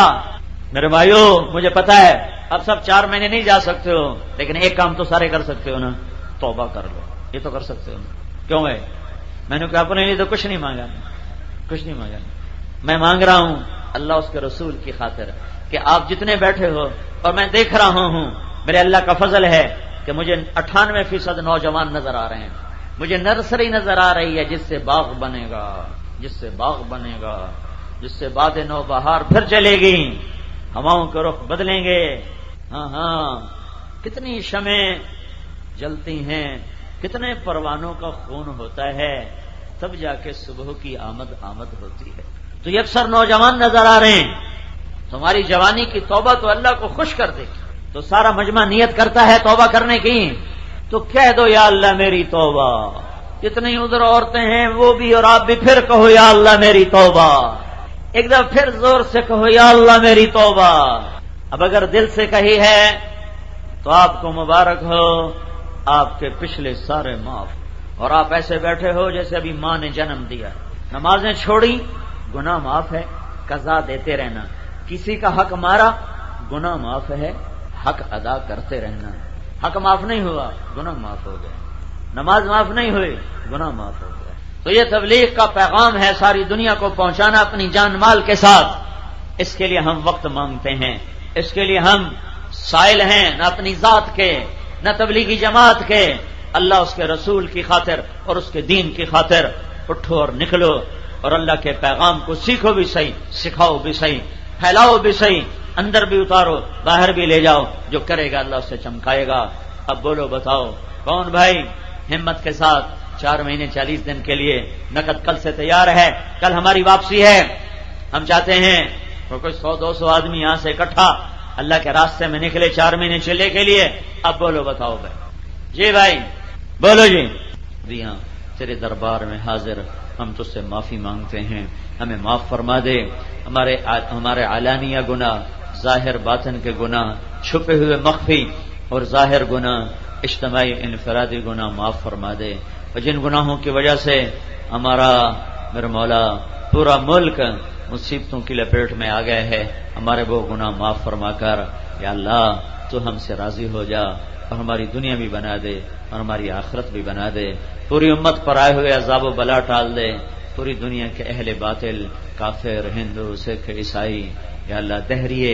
میرے بھائیو، مجھے پتا ہے اب سب 4 مہینے نہیں جا سکتے ہو، لیکن ایک کام تو سارے کر سکتے ہو نا، توبہ کر لو. یہ تو کر سکتے ہو نا. کیوں ہے؟ میں نے کہا اپنے لیے تو کچھ نہیں مانگا، کچھ نہیں مانگا. میں مانگ رہا ہوں اللہ اس کے رسول کی خاطر کہ آپ جتنے بیٹھے ہو، اور میں دیکھ رہا ہوں میرے اللہ کا فضل ہے کہ مجھے 98% نوجوان نظر آ رہے ہیں. مجھے نرسری نظر آ رہی ہے جس سے باغ بنے گا، جس سے باغ بنے گا، جس سے باد نو بہار پھر چلے گی، ہواؤں کے رخ بدلیں گے. ہاں ہاں، کتنی شمعیں جلتی ہیں، کتنے پروانوں کا خون ہوتا ہے، تب جا کے صبح کی آمد ہوتی ہے. تو یہ اکثر نوجوان نظر آ رہے ہیں. تمہاری جوانی کی توبہ تو اللہ کو خوش کر دے گی. تو سارا مجمع نیت کرتا ہے توبہ کرنے کی، تو کہہ دو یا اللہ میری توبہ. جتنی ادھر عورتیں ہیں وہ بھی اور آپ بھی پھر کہو یا اللہ میری توبہ. ایک دفعہ پھر زور سے کہو یا اللہ میری توبہ. اب اگر دل سے کہی ہے تو آپ کو مبارک ہو، آپ کے پچھلے سارے معاف. اور آپ ایسے بیٹھے ہو جیسے ابھی ماں نے جنم دیا. نمازیں چھوڑی، گناہ معاف ہے، قضا دیتے رہنا. کسی کا حق مارا، گناہ معاف ہے، حق ادا کرتے رہنا. حق معاف نہیں ہوا، گناہ معاف ہو گئے. نماز معاف نہیں ہوئی، گناہ معاف ہو گئے. تو یہ تبلیغ کا پیغام ہے ساری دنیا کو پہنچانا اپنی جان مال کے ساتھ. اس کے لیے ہم وقت مانگتے ہیں، اس کے لیے ہم سائل ہیں، نہ اپنی ذات کے، نہ تبلیغی جماعت کے. اللہ اس کے رسول کی خاطر اور اس کے دین کی خاطر اٹھو اور نکلو، اور اللہ کے پیغام کو سیکھو بھی صحیح، سکھاؤ بھی صحیح، پھیلاؤ بھی صحیح، اندر بھی اتارو، باہر بھی لے جاؤ. جو کرے گا اللہ اسے چمکائے گا. اب بولو بتاؤ کون بھائی ہمت کے ساتھ 4 مہینے 40 دن کے لیے نقد کل سے تیار ہے؟ کل ہماری واپسی ہے. ہم چاہتے ہیں کوئی 100-200 آدمی یہاں سے اکٹھا اللہ کے راستے میں نکلے 4 مہینے چلے کے لیے. اب بولو بتاؤ بھائی. جی بھائی بولو. جی ہاں، تیرے دربار میں حاضر ہم تجھ سے معافی مانگتے ہیں، ہمیں معاف فرما دے. ہمارے علانیہ گناہ، ظاہر باطن کے گناہ، چھپے ہوئے مخفی اور ظاہر گناہ، اجتماعی انفرادی گناہ معاف فرما دے. اور جن گناہوں کی وجہ سے ہمارا میرے مولا پورا ملک مصیبتوں کی لپیٹ میں آ گئے ہے، ہمارے وہ گناہ معاف فرما کر یا اللہ تو ہم سے راضی ہو جا، اور ہماری دنیا بھی بنا دے اور ہماری آخرت بھی بنا دے. پوری امت پر آئے ہوئے عذاب و بلا ٹال دے. پوری دنیا کے اہل باطل، کافر، ہندو، سکھ، عیسائی، یا اللہ دہریے،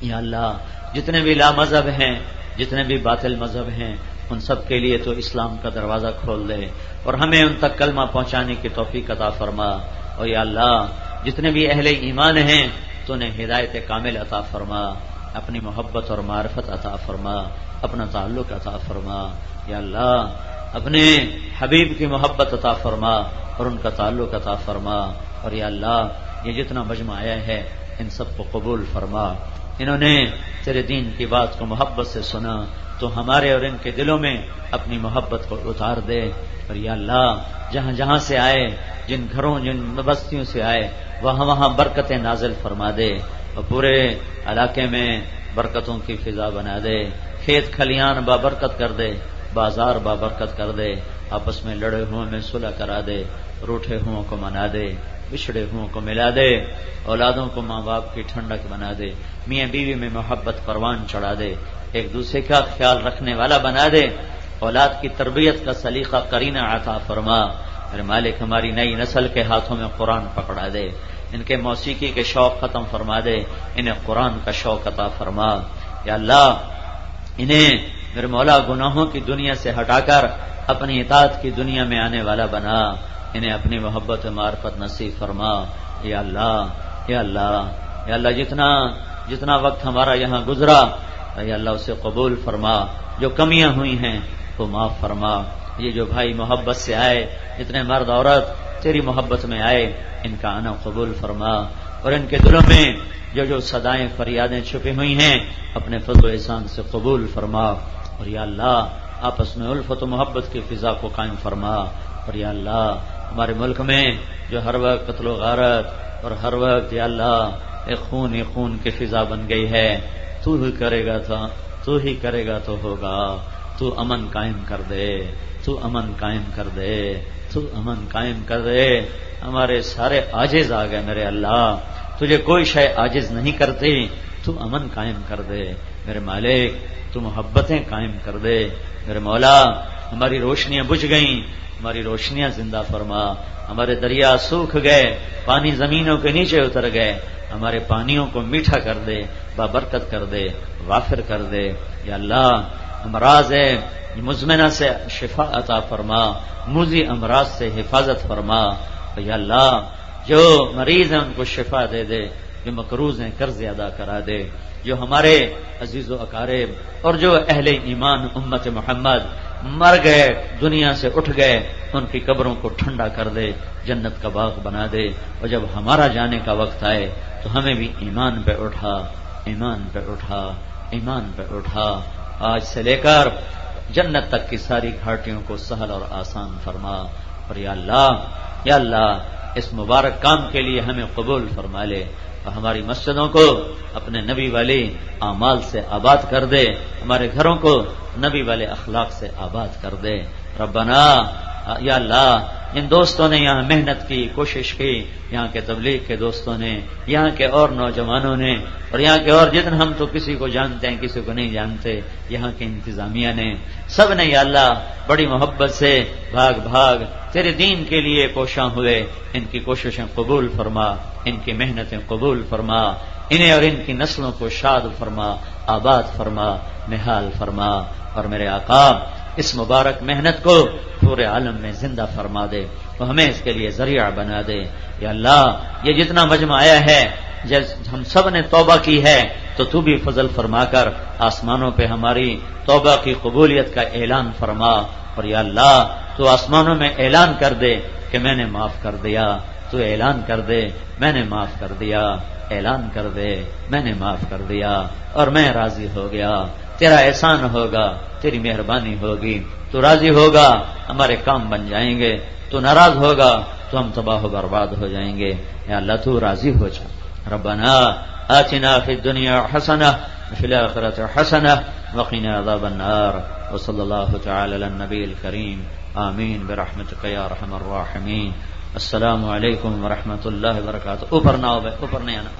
یا اللہ جتنے بھی لا مذہب ہیں، جتنے بھی باطل مذہب ہیں، ان سب کے لیے تو اسلام کا دروازہ کھول دے اور ہمیں ان تک کلمہ پہنچانے کی توفیق عطا فرما. اور یا اللہ جتنے بھی اہل ایمان ہیں تو انہیں ہدایت کامل عطا فرما، اپنی محبت اور معرفت عطا فرما، اپنا تعلق عطا فرما. یا اللہ اپنے حبیب کی محبت عطا فرما اور ان کا تعلق عطا فرما. اور یا اللہ یہ جتنا مجمع آیا ہے ان سب کو قبول فرما. انہوں نے تیرے دین کی بات کو محبت سے سنا تو ہمارے اور ان کے دلوں میں اپنی محبت کو اتار دے. اور یا اللہ جہاں جہاں سے آئے، جن گھروں جن بستیوں سے آئے، وہاں وہاں برکتیں نازل فرما دے اور پورے علاقے میں برکتوں کی فضا بنا دے. کھیت کھلیان بابرکت کر دے، بازار بابرکت کر دے. آپس میں لڑے ہوئے میں صلح کرا دے، روٹھے ہوں کو منا دے، بچھڑے ہوں کو ملا دے. اولادوں کو ماں باپ کی ٹھنڈک بنا دے. میاں بیوی میں محبت پروان چڑھا دے. ایک دوسرے کا خیال رکھنے والا بنا دے. اولاد کی تربیت کا سلیقہ قرینہ عطا فرما. میرے مالک ہماری نئی نسل کے ہاتھوں میں قرآن پکڑا دے، ان کے موسیقی کے شوق ختم فرما دے، انہیں قرآن کا شوق عطا فرما۔ یا اللہ انہیں میرے مولا گناہوں کی دنیا سے ہٹا کر اپنی اطاعت کی دنیا میں آنے والا بنا، انہیں اپنی محبت و معرفت نصیب فرما۔ یا اللہ یا اللہ یا اللہ جتنا وقت ہمارا یہاں گزرا یا اللہ اسے قبول فرما، جو کمیاں ہوئی ہیں وہ معاف فرما۔ یہ جو بھائی محبت سے آئے، جتنے مرد عورت تیری محبت میں آئے، ان کا آنا قبول فرما، اور ان کے دلوں میں جو صدائیں فریادیں چھپی ہوئی ہیں اپنے فضل و احسان سے قبول فرما۔ اور یا اللہ آپس میں الفت و محبت کی فضا کو قائم فرما۔ اور یا اللہ ہمارے ملک میں جو ہر وقت قتل و غارت اور ہر وقت یا اللہ ایک خون کی فضا بن گئی ہے، تو ہی کرے گا تو ہوگا۔ تو امن قائم کر دے، تو امن قائم کر دے، تو امن قائم کر دے۔ ہمارے سارے عاجز آ گئے میرے اللہ، تجھے کوئی شے عاجز نہیں کرتی، تو امن قائم کر دے میرے مالک، تو محبتیں قائم کر دے میرے مولا۔ ہماری روشنیاں بجھ گئیں، ہماری روشنیاں زندہ فرما۔ ہمارے دریا سوکھ گئے، پانی زمینوں کے نیچے اتر گئے، ہمارے پانیوں کو میٹھا کر دے، بابرکت کر دے، وافر کر دے۔ یا اللہ امراض مزمنہ سے شفا عطا فرما، موذی امراض سے حفاظت فرما۔ یا اللہ جو مریض ہیں ان کو شفا دے دے، جو مقروض ہیں قرض ادا کرا دے، جو ہمارے عزیز و اقارب اور جو اہل ایمان امت محمد مر گئے دنیا سے اٹھ گئے ان کی قبروں کو ٹھنڈا کر دے، جنت کا باغ بنا دے، اور جب ہمارا جانے کا وقت آئے تو ہمیں بھی ایمان پہ اٹھا، ایمان پہ اٹھا، ایمان پہ اٹھا۔ آج سے لے کر جنت تک کی ساری گھاٹیوں کو سہل اور آسان فرما۔ اور یا اللہ اس مبارک کام کے لیے ہمیں قبول فرما لے، اور ہماری مسجدوں کو اپنے نبی والے اعمال سے آباد کر دے، ہمارے گھروں کو نبی والے اخلاق سے آباد کر دے۔ ربنا یا اللہ جن دوستوں نے یہاں محنت کی، کوشش کی، یہاں کے تبلیغ کے دوستوں نے، یہاں کے اور نوجوانوں نے، اور یہاں کے اور جتنے ہم تو کسی کو جانتے ہیں کسی کو نہیں جانتے، یہاں کے انتظامیہ نے، سب نے یا اللہ بڑی محبت سے بھاگ تیرے دین کے لیے کوشاں ہوئے، ان کی کوششیں قبول فرما، ان کی محنتیں قبول فرما، انہیں اور ان کی نسلوں کو شاد فرما، آباد فرما، نہال فرما۔ اور میرے آقا اس مبارک محنت کو پورے عالم میں زندہ فرما دے، تو ہمیں اس کے لیے ذریعہ بنا دے۔ یا اللہ یہ جتنا مجمع آیا ہے، جب ہم سب نے توبہ کی ہے تو بھی فضل فرما کر آسمانوں پہ ہماری توبہ کی قبولیت کا اعلان فرما۔ اور یا اللہ تو آسمانوں میں اعلان کر دے کہ میں نے معاف کر دیا، تو اعلان کر دے میں نے معاف کر دیا، اعلان کر دے میں نے معاف کر دیا اور میں راضی ہو گیا۔ تیرا احسان ہوگا، تیری مہربانی ہوگی، تو راضی ہوگا ہمارے کام بن جائیں گے، تو ناراض ہوگا تو ہم تباہ و برباد ہو جائیں گے۔ یا اللہ تو راضی ہو جا۔ ربنا آتنا فی الدنیا حسنہ وفی الآخرۃ حسنہ وقنا عذاب النار، وصلی اللہ تعالی علی النبی الکریم، آمین برحمتک یا ارحم الراحمین۔ السلام علیکم ورحمۃ اللہ وبرکاتہ۔ اوپر نہ ہو، اوپر نہیں آنا۔